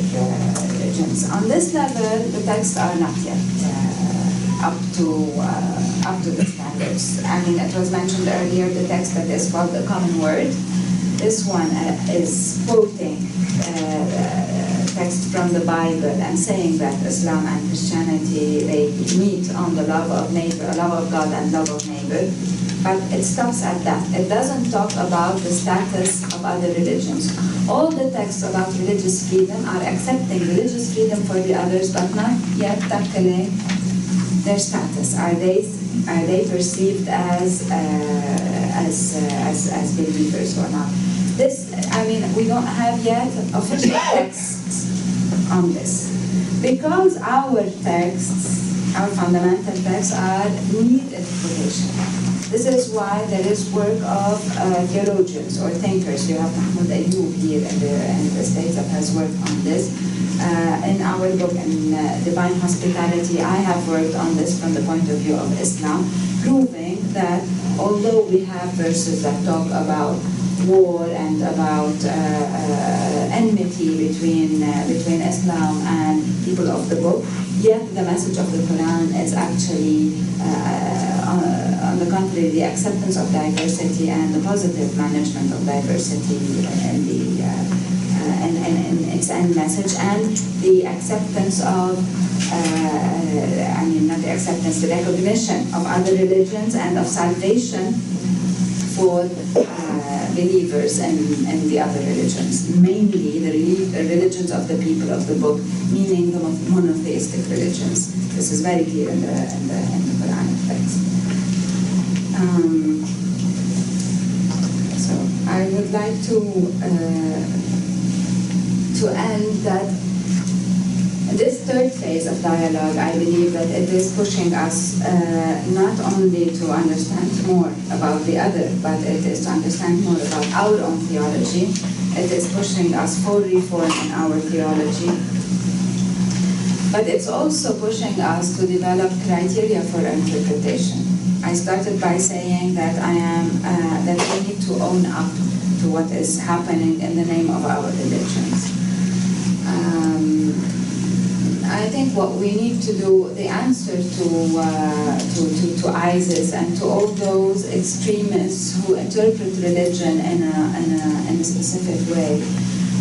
religions. On this level, the texts are not yet up to the standards. I mean, it was mentioned earlier, the text that is called the Common Word. This one is quoting text from the Bible and saying that Islam and Christianity, they meet on the love of neighbor, love of God and love of neighbor. but it stops at that. It doesn't talk about the status of other religions. All the texts about religious freedom are accepting religious freedom for the others, but not yet tackling their status. Are they perceived as believers or not? This, I mean, we don't have yet official texts on this. Because our texts, our fundamental texts, need interpretation. This is why there is work of theologians or thinkers. You have Mahmoud Ayoub here in the States that has worked on this. In our book, in Divine Hospitality, I have worked on this from the point of view of Islam, proving that although we have verses that talk about war and about enmity between Islam and people of the book, yet the message of the Quran is actually, on the contrary, the acceptance of diversity and the positive management of diversity in its end message, and the acceptance of, not the acceptance, the recognition of other religions and of salvation for believers in the other religions, mainly the religions of the people of the book, meaning the monotheistic religions. This is very clear in the Quranic text. So I would like to end that this third phase of dialogue, I believe that it is pushing us not only to understand more about the other, but it is to understand more about our own theology. It is pushing us for reform in our theology. But it's also pushing us to develop criteria for interpretation. I started by saying that that we need to own up to what is happening in the name of our religions. I think what we need to do, the answer to ISIS and to all those extremists who interpret religion in a specific way,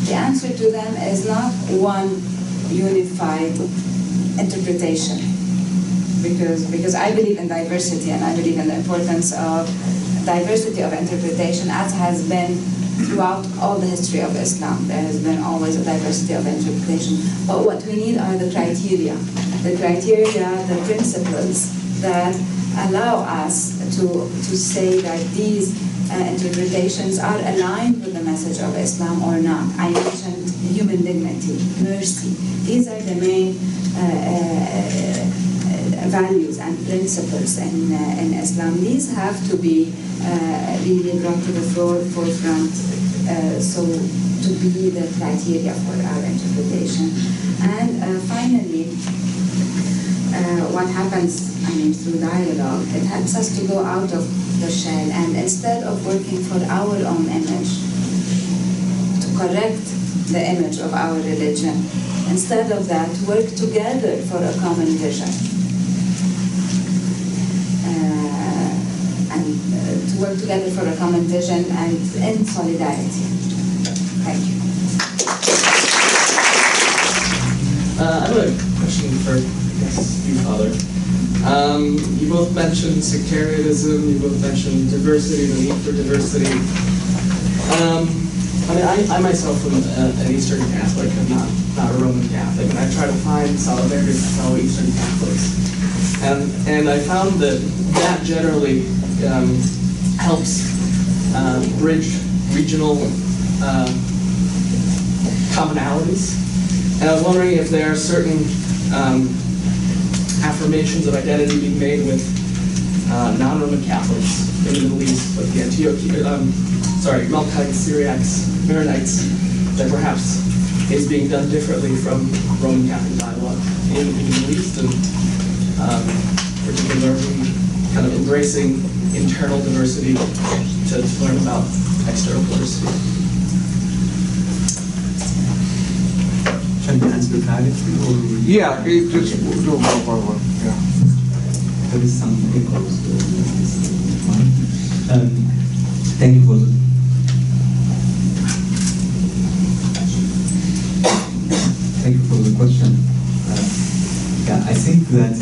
the answer to them is not one unified interpretation. Because I believe in diversity, and I believe in the importance of diversity of interpretation, as has been throughout all the history of Islam. There has been always a diversity of interpretation. But what we need are the criteria, the principles that allow us to say that these interpretations are aligned with the message of Islam or not. I mentioned human dignity, mercy. These are the main values and principles in Islam. These have to be really brought to the forefront, so to be the criteria for our interpretation. And finally, what happens, through dialogue, it helps us to go out of the shell, and instead of working for our own image, to correct the image of our religion, instead of that, work together for a common vision. To work together for a common vision and in solidarity. Thank you. I have a question for, you, Father. You both mentioned sectarianism, you both mentioned diversity, the need for diversity. I myself am an Eastern Catholic, I'm not a Roman Catholic, and I try to find solidarity with fellow Eastern Catholics. And I found that generally helps bridge regional commonalities. And I was wondering if there are certain affirmations of identity being made with non-Roman Catholics in the Middle East, like the Melkites, Syriacs, Maronites, that perhaps is being done differently from Roman Catholic dialogue in the Middle East, and particularly kind of embracing internal diversity to learn about external diversity. Shall we answer privately, or? Yeah, just do one. Yeah. There is some echoes. Thank you for the question. I think that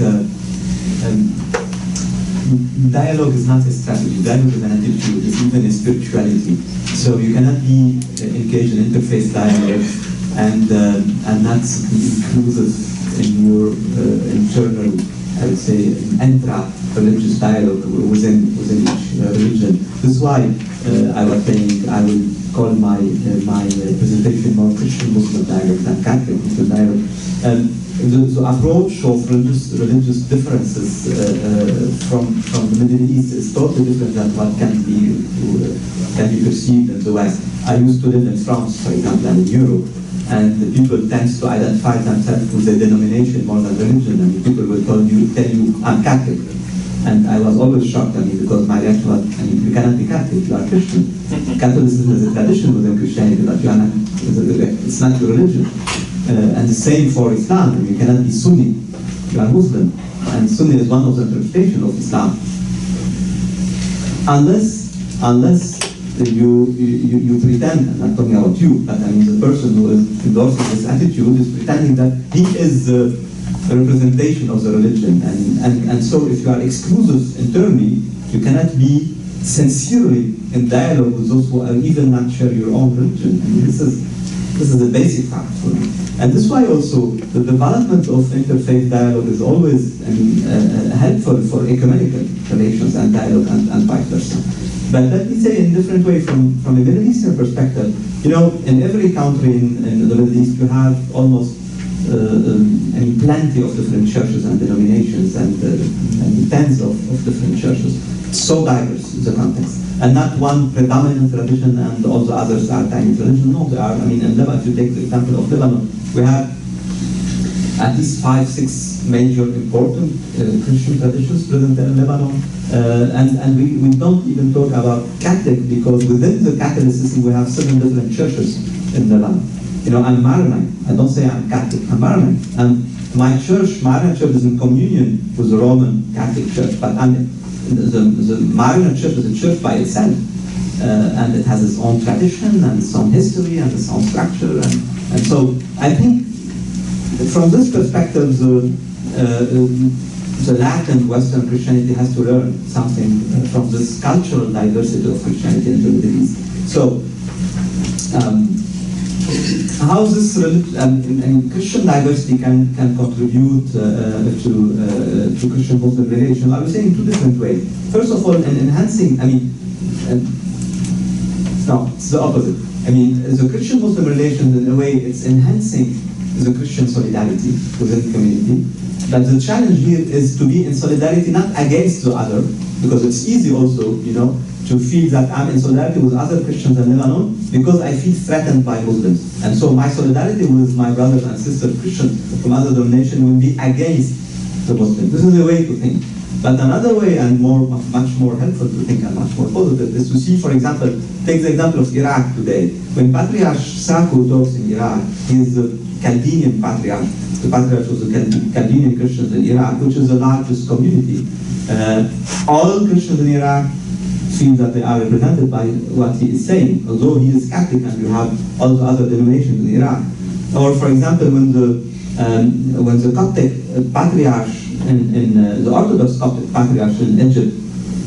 dialogue is not a strategy. Dialogue is an attitude. It's even a spirituality. So you cannot be engaged in interfaith dialogue and not be inclusive in your internal, I would say, intra-religious dialogue within each religion. This is why I was saying I will call my presentation more Christian-Muslim dialogue than Catholic-Muslim dialogue. The approach of religious differences from the Middle East is totally different than what can be perceived in the West. I used to live in France, for example, and in Europe, and the people tend to identify themselves with a denomination more than religion. I mean, people will tell you, I'm Catholic. And I was always shocked, because my reaction was, you cannot be Catholic, you are Christian. Catholicism is a tradition within Christianity, but you are not, it's not your religion. And the same for Islam. You cannot be Sunni, you are Muslim. And Sunni is one of the interpretations of Islam. Unless you pretend, I'm not talking about you, but the person who is endorsing this attitude is pretending that he is the representation of the religion. And so if you are exclusive internally, you cannot be sincerely in dialogue with those who are even not share your own religion. This is the basic fact for me. And this is why also the development of interfaith dialogue is always helpful for ecumenical relations and dialogue and vice versa. But let me say in a different way from a Middle Eastern perspective, in every country in the Middle East you have almost plenty of different churches and denominations and tens of different churches. So diverse is the context. And not one predominant religion and all the others are tiny religions. No, they are. In Lebanon, if you take the example of Lebanon, we have at least 5-6 major important Christian traditions present in Lebanon. And we don't even talk about Catholic, because within the Catholicism we have 7 different churches in Lebanon. I'm Maronite. I don't say I'm Catholic, I'm Maronite. And my church, Maronite Church, is in communion with the Roman Catholic Church, but the Maronite Church is a church by itself, and it has its own tradition and its own history and its own structure, and so I think from this perspective, the Latin Western Christianity has to learn something from this cultural diversity of Christianity in the Middle East. So, how this Christian diversity can contribute to Christian-Muslim relations? I would say in 2 different ways. First of all, in enhancing, no, it's the opposite. The Christian-Muslim relations, in a way, it's enhancing the Christian solidarity within the community. But the challenge here is to be in solidarity not against the other, because it's easy also, to feel that I'm in solidarity with other Christians in Lebanon because I feel threatened by Muslims. And so my solidarity with my brothers and sisters Christians from other denominations will be against the Muslims. This is a way to think. But another way, and much more helpful to think and much more positive, is to see, for example, take the example of Iraq today. When Patriarch Sako talks in Iraq, he is the Chaldean Patriarch. The Patriarch was the Chaldean Christians in Iraq, which is the largest community. All Christians in Iraq feel that they are represented by what he is saying, although he is Catholic and you have all the other denominations in Iraq. Or, for example, when the Coptic Patriarch in the Orthodox Coptic Patriarch in Egypt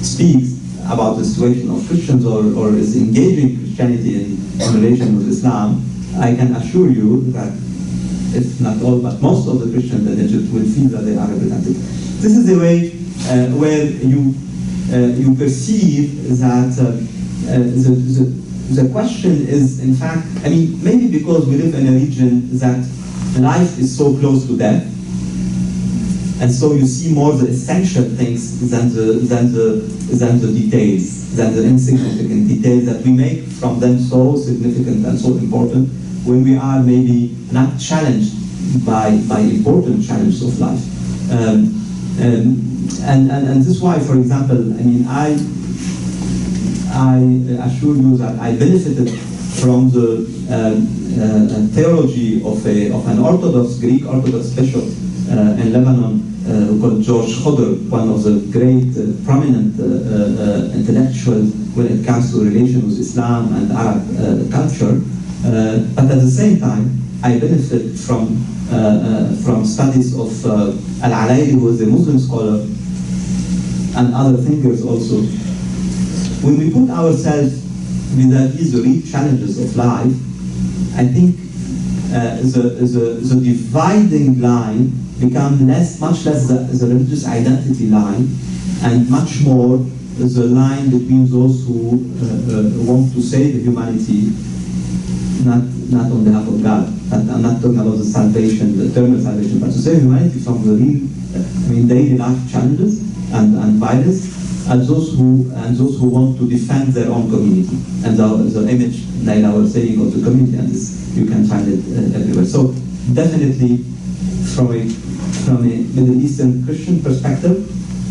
speaks about the situation of Christians or is engaging Christianity in relation with Islam, I can assure you that if not all, but most of the Christians in Egypt will feel that they are represented. This is a way where you perceive that the question is, in fact, maybe because we live in a region that life is so close to death, and so you see more the essential things than the details, than the insignificant details that we make from them so significant and so important when we are maybe not challenged by important challenges of life. And this is why, for example, I assure you that I benefited from the theology of an Orthodox, Greek Orthodox bishop in Lebanon called George Khodr, one of the great prominent intellectuals when it comes to relations with Islam and Arab culture. But at the same time, I benefit from studies of Al-Alayli, who is a Muslim scholar, and other thinkers also. When we put ourselves vis-a-vis the real challenges of life, I think the dividing line becomes much less the religious identity line, and much more the line between those who want to save humanity, not on behalf of God. I'm not talking about the salvation, the eternal salvation, but to save humanity from the real, daily life challenges and violence, and those who want to defend their own community. And the image Nayla was saying of the community, and this, you can find it everywhere. So definitely, from a Middle Eastern Christian perspective,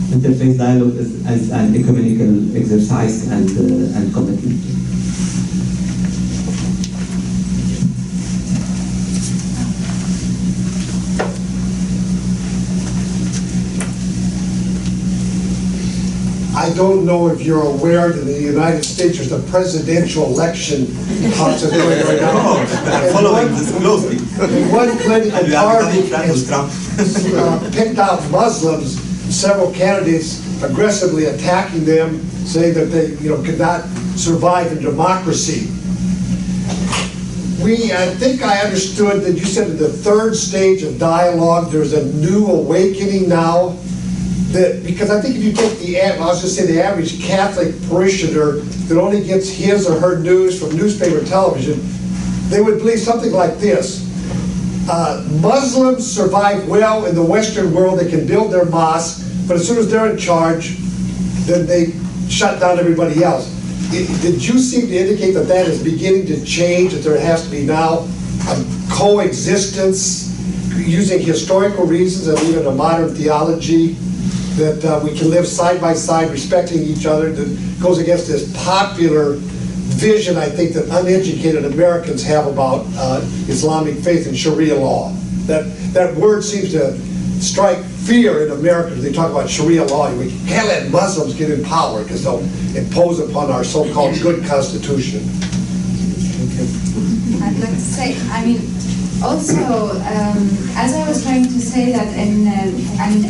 interfaith dialogue is an ecumenical exercise and commitment. I don't know if you're aware that in the United States there's a presidential election process going right now. I'm following this closely. One political party has Trump. picked out Muslims, several candidates aggressively attacking them, saying that they could not survive in democracy. I think I understood that you said at the third stage of dialogue there's a new awakening now. Because I think if you take the average Catholic parishioner that only gets his or her news from newspaper and television, they would believe something like this. Muslims survive well in the Western world, they can build their mosques, but as soon as they're in charge, then they shut down everybody else. Did you seem to indicate that that is beginning to change, that there has to be now a coexistence using historical reasons and even a modern theology, that we can live side by side respecting each other, that goes against this popular vision, I think, that uneducated Americans have about Islamic faith and Sharia law. That word seems to strike fear in America when they talk about Sharia law. We can't let Muslims get in power because they'll impose upon our so-called good constitution. I'd like to say, also, as I was trying to say that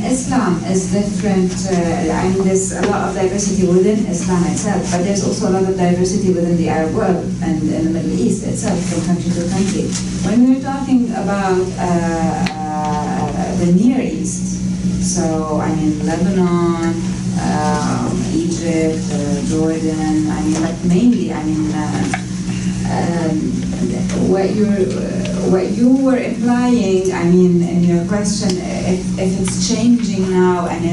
Islam is different. There's a lot of diversity within Islam itself, but there's also a lot of diversity within the Arab world and in the Middle East itself, from country to country. When we're talking about the Near East, so Lebanon, Egypt, Jordan, but mainly, what you were implying, in your question, if it's changing now, and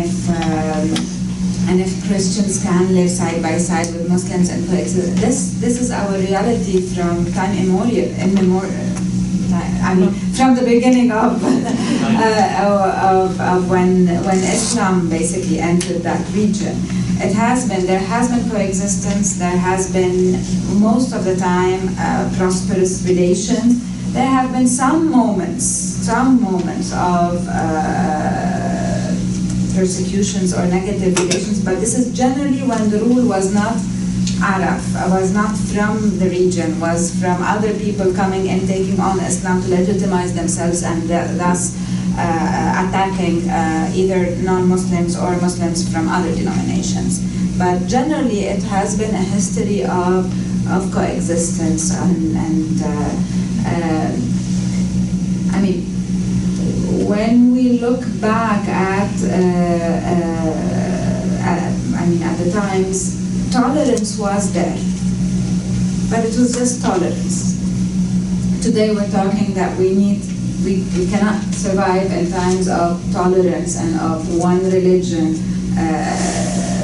if Christians can live side by side with Muslims and coexist, this is our reality from time immemorial. From the beginning of when Islam basically entered that region. There has been coexistence, there has been, most of the time, prosperous relations. There have been some moments of persecutions or negative relations, but this is generally when the rule was not Arab, was not from the region, was from other people coming and taking on Islam to legitimize themselves and thus attacking either non-Muslims or Muslims from other denominations. But generally it has been a history of coexistence and when we look back at the times, tolerance was there, but it was just tolerance. Today we're talking that we cannot survive in times of tolerance and of one religion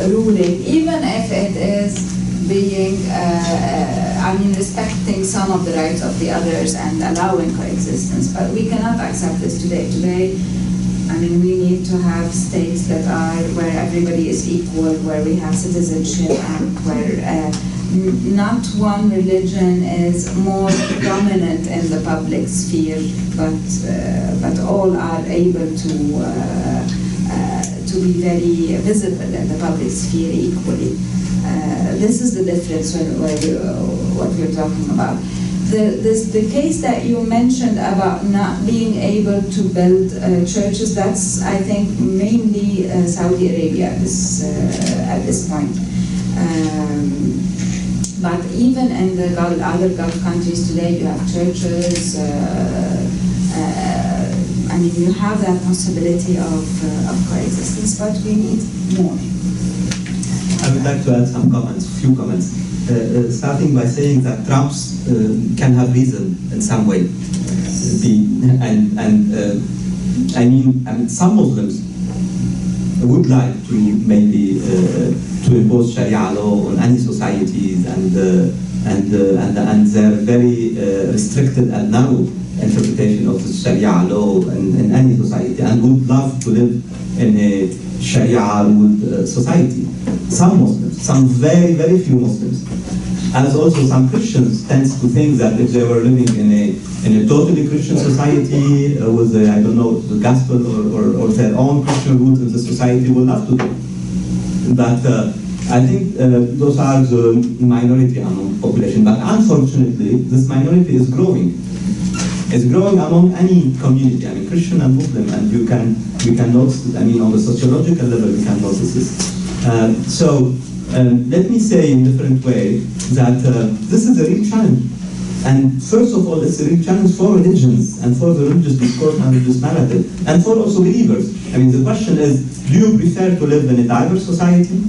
ruling, even if it is being, respecting some of the rights of the others and allowing coexistence. But we cannot accept this today. Today, we need to have states that are where everybody is equal, where we have citizenship, and where not one religion is more dominant in the public sphere, but all are able to be very visible in the public sphere equally. This is the difference what we're talking about. the case that you mentioned about not being able to build churches, that's, I think, mainly Saudi Arabia at this point. But even in the other Gulf countries today, you have churches. I mean, you have that possibility of coexistence, but we need more. I would like to add some comments, few comments. Starting by saying that Trumps can have reason in some way. I mean, some Muslims would like to maybe to impose Sharia law on any societies, and they're very restricted and narrow interpretation of the Sharia law in any society, and would love to live in a Sharia ruled society. Some Muslims, some very, very few Muslims, as also some Christians tends to think that if they were living in a totally Christian society with I don't know, the gospel or their own Christian roots in the society, would love to do. But I think those are the minority among population. But unfortunately, this minority is growing. It's growing among any community, I mean Christian and Muslim, and we can notice, I mean on the sociological level we can notice this. Let me say in a different way that this is a real challenge. And first of all, it's a real challenge for religions and for the religious discourse and religious narrative, and for also believers. I mean, the question is, do you prefer to live in a diverse society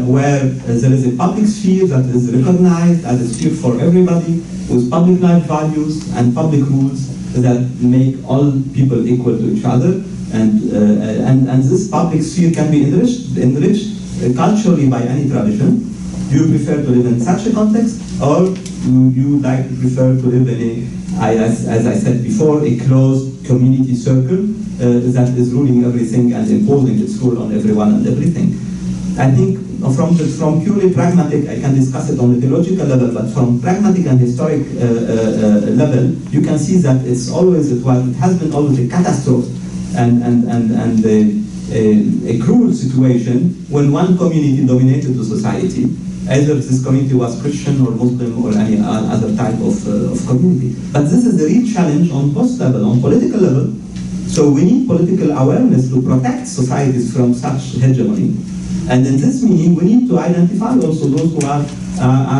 where there is a public sphere that is recognized as a sphere for everybody, with public life values and public rules that make all people equal to each other, and this public sphere can be enriched culturally by any tradition? Do you prefer to live in such a context, or do you like to prefer to live in as I said before, a closed community circle that is ruling everything and imposing its rule on everyone and everything? I think from purely pragmatic, I can discuss it on the theological level, but from pragmatic and historic level, you can see that it has been always a catastrophe and a cruel situation when one community dominated the society, either this community was Christian or Muslim or any other type of community. But this is the real challenge on both levels, on political level. So we need political awareness to protect societies from such hegemony. And in this meaning, we need to identify also those who are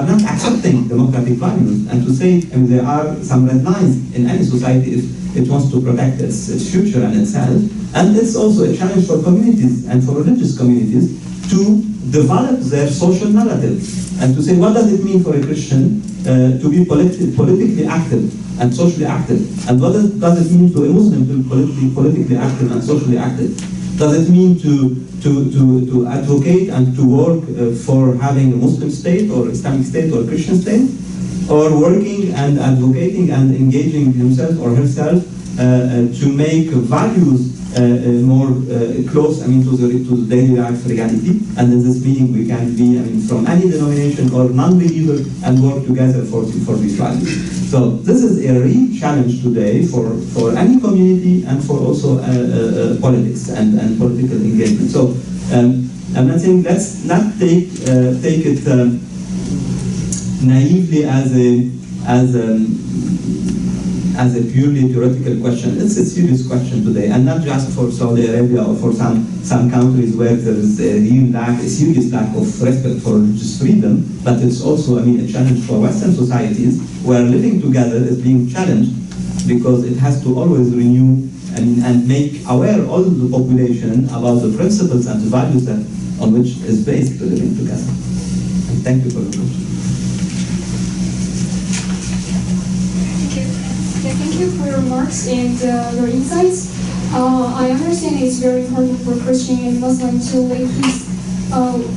not accepting democratic values, and to say, I mean, there are some red lines in any society if it wants to protect its future and itself. And it's also a challenge for communities and for religious communities to develop their social narrative and to say, what does it mean for a Christian to be politically active and socially active? And what does it mean to a Muslim to be politically active and socially active? Does it mean to advocate and to work for having a Muslim state or Islamic state or Christian state? Or working and advocating and engaging himself or herself to make values more close, I mean, to the daily life reality. And in this meaning, we can be, I mean, from any denomination or non-believer and work together for these values. So this is a real challenge today for any community and for also politics and political engagement. So I'm not saying let's not take it naively as a purely theoretical question. It's a serious question today, and not just for Saudi Arabia or for some countries where there is a serious lack of respect for religious freedom, but it's also, I mean, a challenge for Western societies where living together is being challenged, because it has to always renew and make aware all the population about the principles and the values on which is based the living together. And thank you for the question. Thank you for your remarks and your insights. I understand it's very important for Christian and Muslim to live peace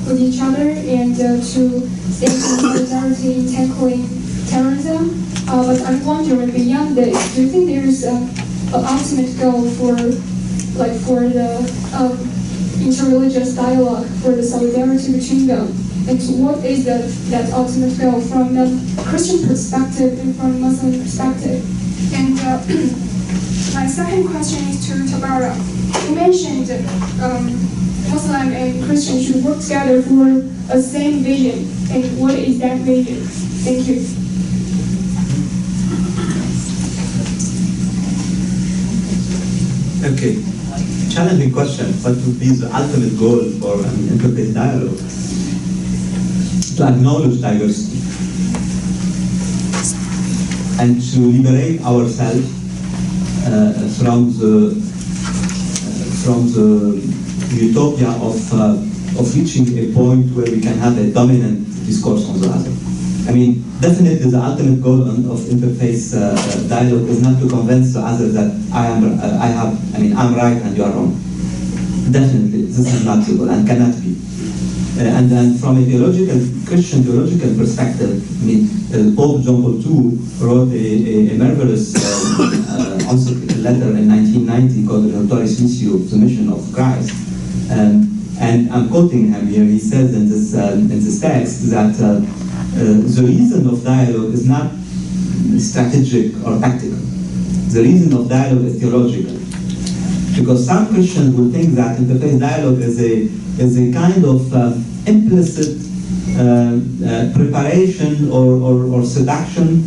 with each other and to stand in solidarity in tackling terrorism. But I'm wondering, beyond this, do you think there's an ultimate goal for the interreligious dialogue, for the solidarity between them? And what is that ultimate goal from the Christian perspective and from Muslim perspective? And my second question is to Tabbara. You mentioned Muslim and Christian should work together for a same vision. And what is that vision? Thank you. Okay. Challenging question. What would be the ultimate goal for an interfaith dialogue? To acknowledge diversity and to liberate ourselves from the utopia of reaching a point where we can have a dominant discourse on the other. I mean, definitely the ultimate goal of interfaith dialogue is not to convince the other that I'm right and you are wrong. Definitely, this is not the goal and cannot be. And then from a Christian theological perspective, I mean, Pope John Paul II wrote a marvelous encyclical letter in 1990 called the Notoris Missio, the Mission of Christ. And I'm quoting him here. He says in this text that the reason of dialogue is not strategic or tactical. The reason of dialogue is theological. Because some Christians will think that interfaith dialogue is a kind of implicit preparation or seduction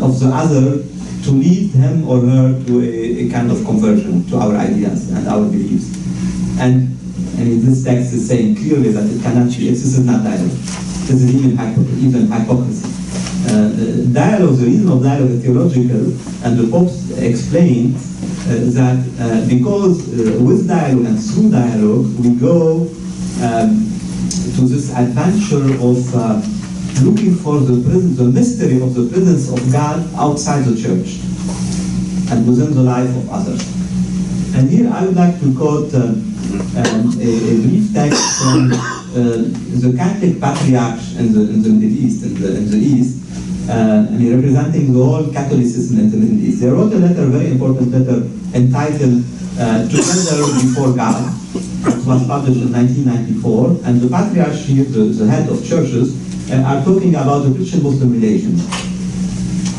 of the other to lead him or her to a kind of conversion to our ideas and our beliefs. And I mean, this text is saying clearly that it cannot be. This is not dialogue. This is even hypocrisy. Dialogue, the reason of dialogue is theological, and the Pope explained that because with dialogue and through dialogue we go to this adventure of looking for the mystery of the presence of God outside the church and within the life of others. And here I would like to quote a brief text from the Catholic Patriarch in the Middle East, in the East, representing the whole Catholicism in the Middle East. They wrote a letter, a very important letter, entitled Together Before God. It was published in 1994, and the Patriarch here, the head of churches, are talking about the Christian-Muslim relations.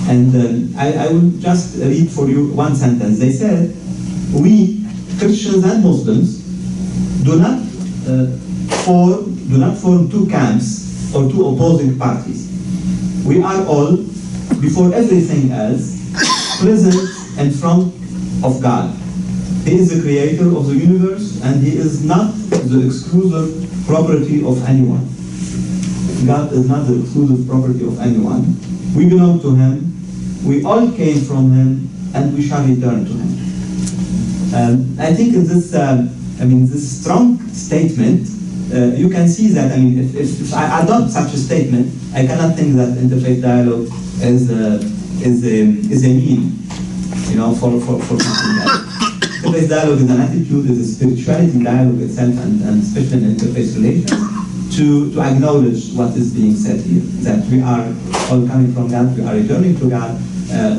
And I will just read for you one sentence. They said, we, Christians and Muslims, do not form two camps or two opposing parties. We are all, before everything else, present in front of God. He is the creator of the universe, and he is not the exclusive property of anyone. God is not the exclusive property of anyone. We belong to him, we all came from him, and we shall return to him. I think in this, this strong statement, you can see that, if I adopt such a statement, I cannot think that interfaith dialogue is a mean, for something else. Interfaith dialogue is an attitude, is a spirituality dialogue itself, and especially in interfaith relations, to acknowledge what is being said here, that we are all coming from God, we are returning to God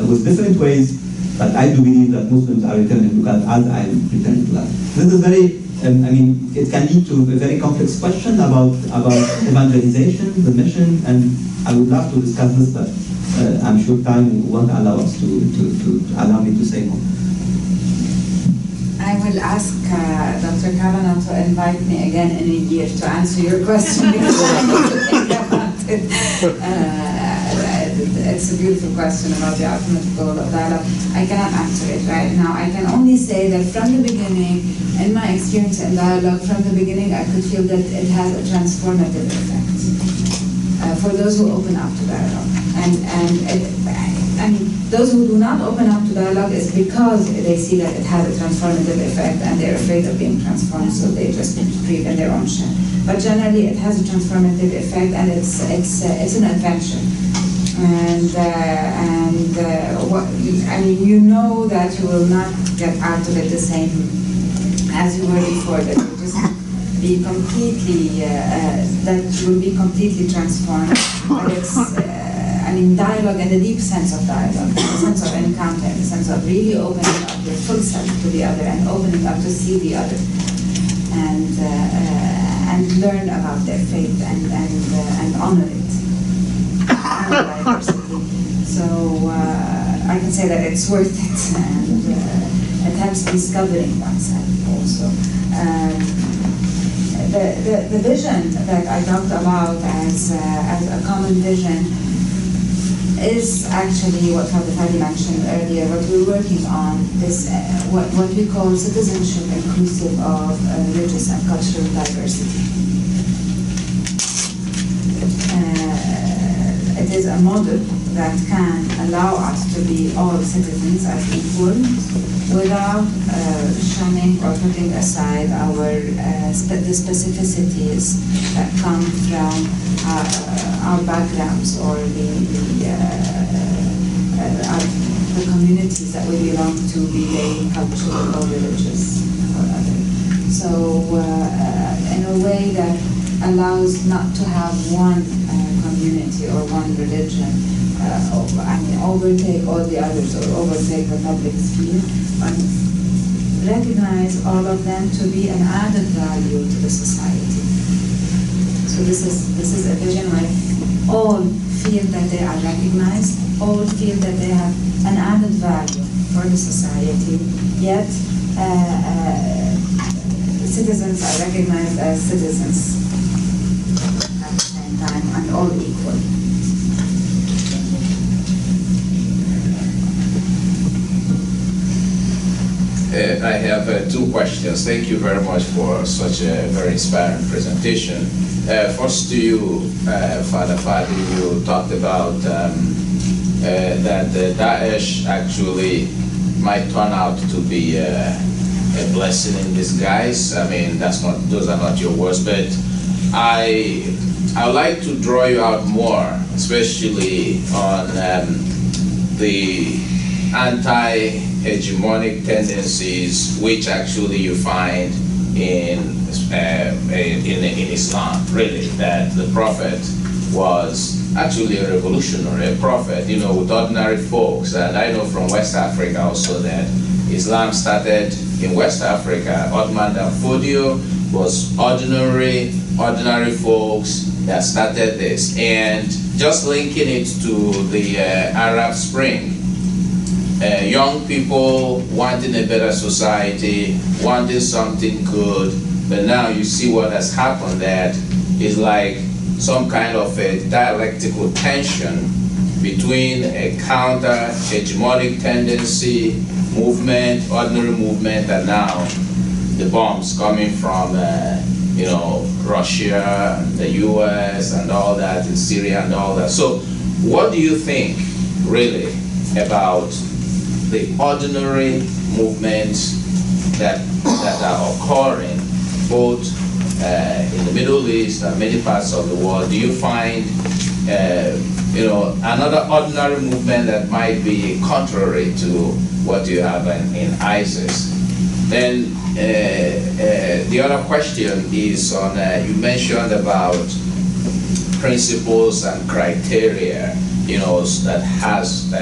with different ways, but I do believe that Muslims are returning to God as I am returning to God. This is very, it can lead to a very complex question about evangelization, the mission, and I would love to discuss this, but I'm sure time won't allow us to allow me to say more. I will ask Dr. Kavanagh to invite me again in a year to answer your question because I need to think about it. It's a beautiful question about the ultimate goal of dialogue. I cannot answer it right now. I can only say that from the beginning, in my experience in dialogue, from the beginning I could feel that it has a transformative effect for those who open up to dialogue. And those who do not open up to dialogue is because they see that it has a transformative effect and they're afraid of being transformed, so they just breathe in their own shell. But generally it has a transformative effect, and it's an adventure. You know that you will not get out of it the same as you were before, that you'll just be completely, that you will be completely transformed. But it's, dialogue in the deep sense of dialogue, in the sense of encounter, in the sense of really opening up your full self to the other and opening up to see the other and learn about their faith and honor it. Diversity. So I can say that it's worth it, and it helps discovering oneself also. The vision that I talked about as a common vision is actually what Fadi mentioned earlier. What we're working on is what we call citizenship inclusive of religious and cultural diversity. It is a model that can allow us to be all citizens as equal without shunning or putting aside the specificities that come from our backgrounds or the communities that we belong to, be they cultural or religious or other. So in a way that allows not to have one community or one religion overtake all the others or overtake the public sphere, but recognize all of them to be an added value to the society. So this is a vision where all feel that they are recognized, all feel that they have an added value for the society, yet citizens are recognized as citizens at the same time and all equal. I have two questions. Thank you very much for such a very inspiring presentation. First to you, Father Fadi, you talked about that Daesh actually might turn out to be a blessing in disguise. I mean, those are not your words, but I would like to draw you out more, especially on the anti-hegemonic tendencies which actually you find in Islam, really, that the Prophet was actually a revolutionary, a prophet, with ordinary folks. And I know from West Africa also that Islam started in West Africa. Ottoman and Fodio was ordinary folks that started this. And just linking it to the Arab Spring, young people wanting a better society, wanting something good, but now you see what has happened, that is like some kind of a dialectical tension between a counter-hegemonic tendency, movement, ordinary movement, and now the bombs coming from Russia, the US, and all that, in Syria and all that. So what do you think, really, about the ordinary movements that are occurring both in the Middle East and many parts of the world? Do you find another ordinary movement that might be contrary to what you have in ISIS? Then the other question is on, you mentioned about principles and criteria, that has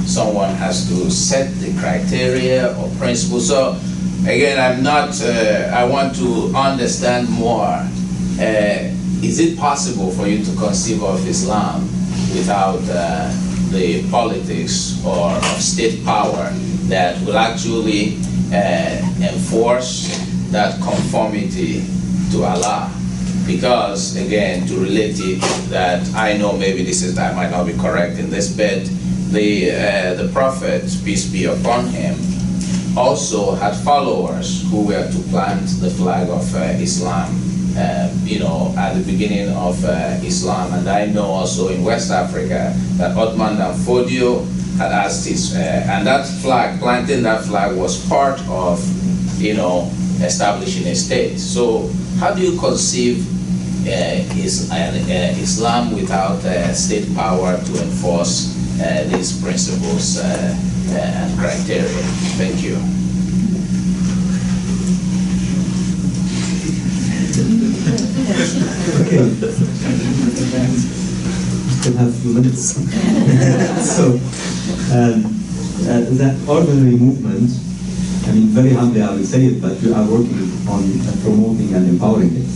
someone has to set the criteria or principles. So again, I want to understand more. Is it possible for you to conceive of Islam without the politics or state power that will actually enforce that conformity to Allah? Because again, to relate it, that I know maybe I might not be correct in this, but the Prophet, peace be upon him, also had followers who were to plant the flag of Islam, at the beginning of Islam. And I know also in West Africa that Ottoman and Fodio had asked and that flag, planting that flag was part of, establishing a state. So how do you conceive Islam without state power to enforce these principles and criteria? Thank you. Okay. Still have a few minutes. So, that ordinary movement, very humbly I will say it, but we are working on promoting and empowering it.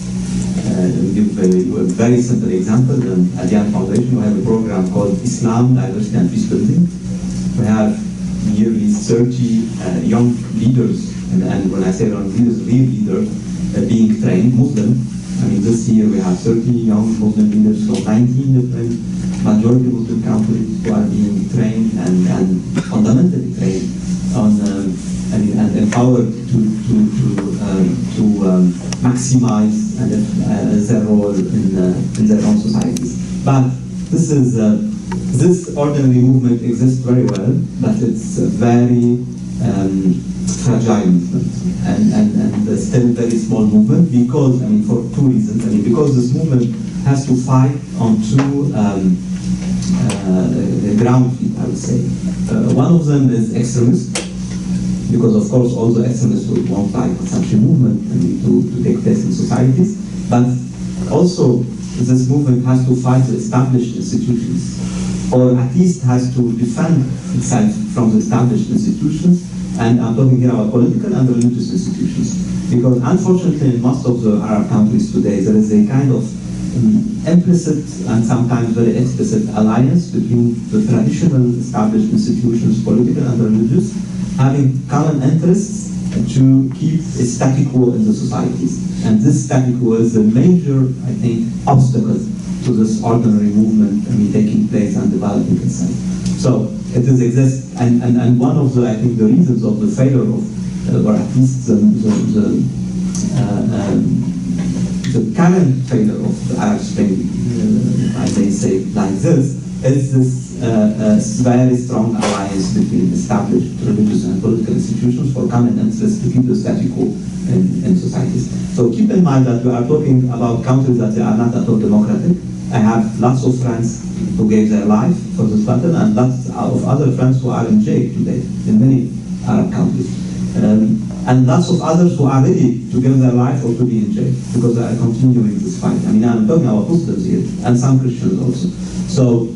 We'll give you a very simple example. In Adyan Foundation, we have a program called Islam, Diversity and Peace Building. We have nearly 30 young leaders, and when I say young leaders, real leaders, being trained Muslim. This year we have 30 young Muslim leaders from 19 different majority of Muslim countries who are being trained and fundamentally trained on and empowered to maximize their role in their own societies. But this ordinary movement exists very well, but it's a very fragile movement and still very small movement because, for two reasons. Because this movement has to fight on two ground feet, I would say. One of them is extremism, because of course all the extremists would want like such a movement to take place in societies, but also this movement has to fight the established institutions, or at least has to defend itself from the established institutions, and I'm talking here about political and religious institutions, because unfortunately in most of the Arab countries today there is a kind of implicit and sometimes very explicit alliance between the traditional established institutions, political and religious, having common interests to keep a status quo in the societies. And this status quo is a major, I think, obstacle to this ordinary movement taking place and developing itself. So it exists, and one of the, I think, the reasons of the failure of, or at least the current failure of the Arab Spring, I may say like this, is this very strong alliance between established religious and political institutions for common interests to keep the status quo in societies. So keep in mind that we are talking about countries that they are not at all democratic. I have lots of friends who gave their life for this battle, and lots of other friends who are in jail today in many Arab countries. And lots of others who are ready to give their life or to be in jail because they are continuing this fight. I'm talking about Muslims here, and some Christians also. So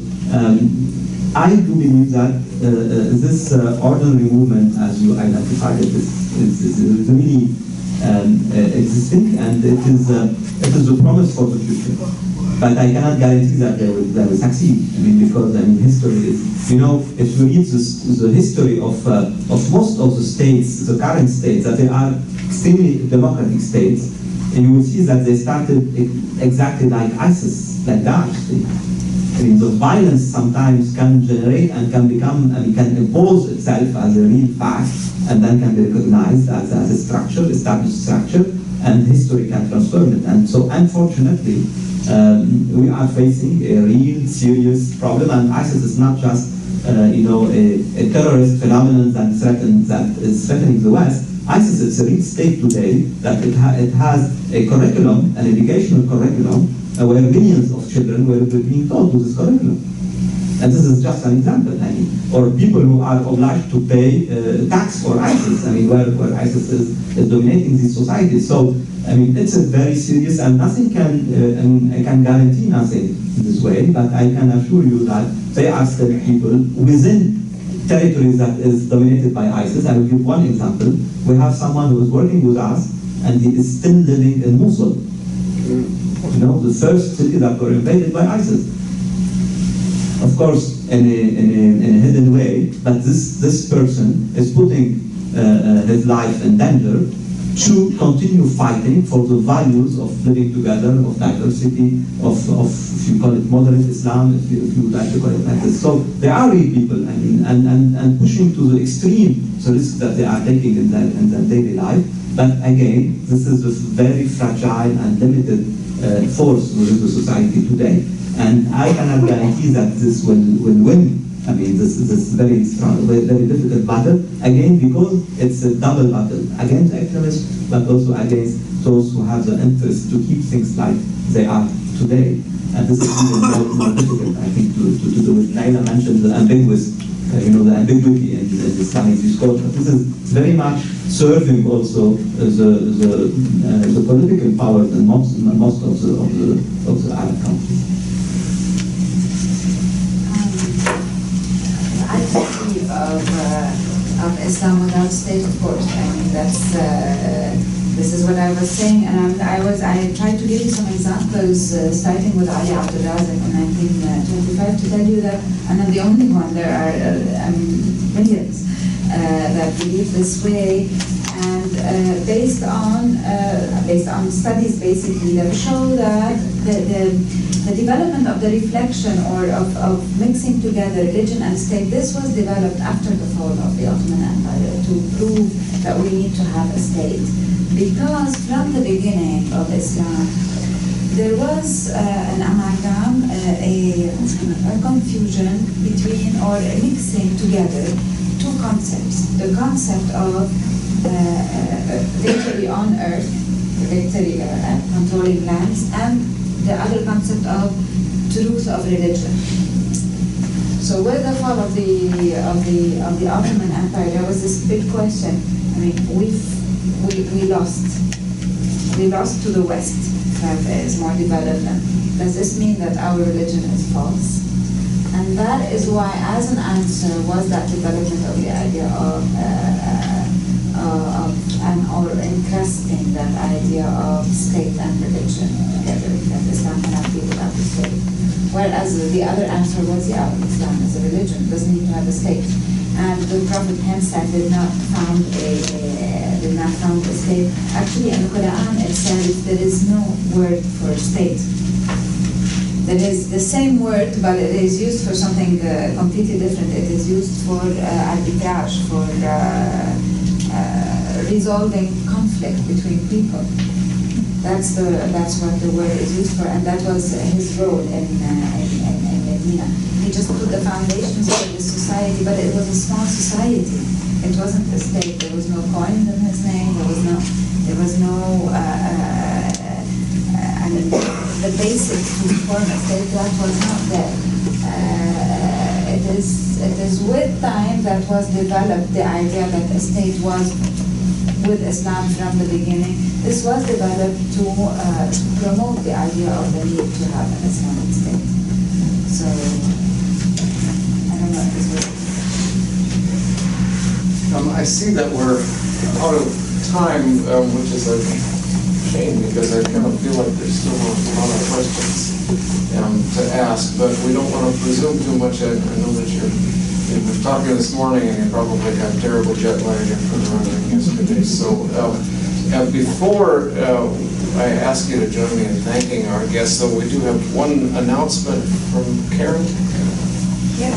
I do believe that this ordinary movement, as you identified it, is really existing, and it is a promise for the future. But I cannot guarantee that they will succeed. Because history is, if you read the history of most of the states, the current states, that they are extremely democratic states, and you will see that they started exactly like ISIS, like Daesh. The violence sometimes can generate and can become, can impose itself as a real fact, and then can be recognized as a structure, established structure, and history can transform it. And so, unfortunately, we are facing a real serious problem, and ISIS is not just a terrorist phenomenon that is threatening the West. ISIS is a real state today that it has a curriculum, an educational curriculum, where millions of children were being taught to this curriculum. And this is just an example, or people who are obliged to pay tax for ISIS, where ISIS is dominating these societies. So, it's a very serious, and nothing can, I can guarantee nothing in this way, but I can assure you that there are still people within territories that is dominated by ISIS. I will give one example. We have someone who is working with us, and he is still living in Mosul. The first city that were invaded by ISIS. Of course, in a hidden way, but this person is putting his life in danger to continue fighting for the values of living together, of diversity, of if you call it moderate Islam, if you would like to call it like this. So there are real people, and pushing to the extreme the risk that they are taking in their daily life. But again, this is a very fragile and limited force within the society today. And I cannot guarantee that this will win. This very strong, very difficult battle, again, because it's a double battle against extremists, but also against those who have the interest to keep things like they are today. And this is even more difficult, I think, to do it. Nayla mentioned the ambiguous, the ambiguity in the Islamic discourse. But this is very much serving also the political powers in most of the Arab countries. Of Islam without state, of course. This is what I was saying, and I tried to give you some examples, starting with Ali Abdul Razak in 1925, to tell you that I'm not the only one. There are millions that believe this way, and based on studies basically that show that the development of the reflection or of mixing together religion and state, this was developed after the fall of the Ottoman Empire to prove that we need to have a state. Because from the beginning of Islam, there was an amalgam, a confusion between or a mixing together two concepts. The concept of victory on earth, victory and controlling lands, and the other concept of truth of religion. So with the fall of the Ottoman Empire, there was this big question. I mean, we lost to the West. That is more development. Does this mean that our religion is false? And that is why, as an answer, was that development of the idea of or encrusting that idea of state and religion together, that Islam cannot be without the state. Whereas the other answer was, yeah, Islam is a religion, doesn't need to have a state. And the Prophet himself did not found a state. Actually, in the Quran it says there is no word for state. There is the same word, but it is used for something completely different. It is used for arbitrage, for resolving conflict between people. That's what the word is used for, and that was his role in Medina. He just put the foundations for the society, but it was a small society. It wasn't a state. There was no coin in his name. There was no. I mean, the basics to form a state, that was not there. It is with time that was developed the idea that a state was with Islam from the beginning. This was developed to promote the idea of the need to have an Islamic state. So, I don't know if this was... I see that we're out of time, which is a shame because I kind of feel like there's still a lot of questions to ask, but we don't want to presume too much. I know that you were talking this morning and you probably got terrible jet lag after running yesterday. So before I ask you to join me in thanking our guests, though, we do have one announcement from Karen. Yeah,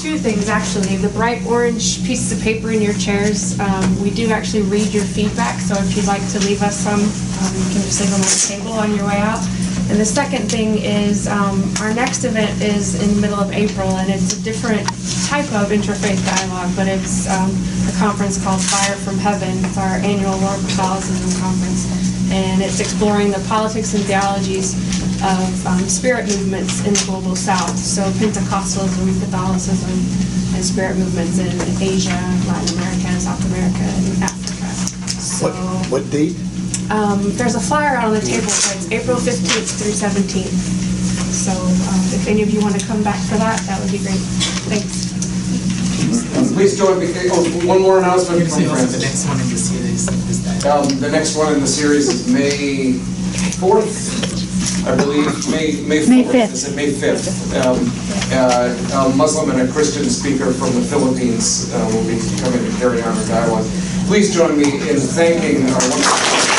two things actually. The bright orange pieces of paper in your chairs, we do actually read your feedback, so if you'd like to leave us some, you can just leave them on the table on your way out. And the second thing is our next event is in the middle of April, and it's a different type of interfaith dialogue, but it's a conference called Fire from Heaven. It's our annual World Catholicism Conference, and it's exploring the politics and theologies of spirit movements in the global south. So Pentecostalism, Catholicism, and spirit movements in Asia, Latin America, South America, and Africa. So, What date? there's a flyer out on the table, so it's April 15th through 17th. So if any of you want to come back for that, that would be great. Thanks. Please join me. Oh, one more announcement from Francis. The next one in the series is that. The next one in the series is May 4th. I believe May 4th. May 5th. Is it May 5th? A Muslim and a Christian speaker from the Philippines will be coming to carry on our dialogue. Please join me in thanking our wonderful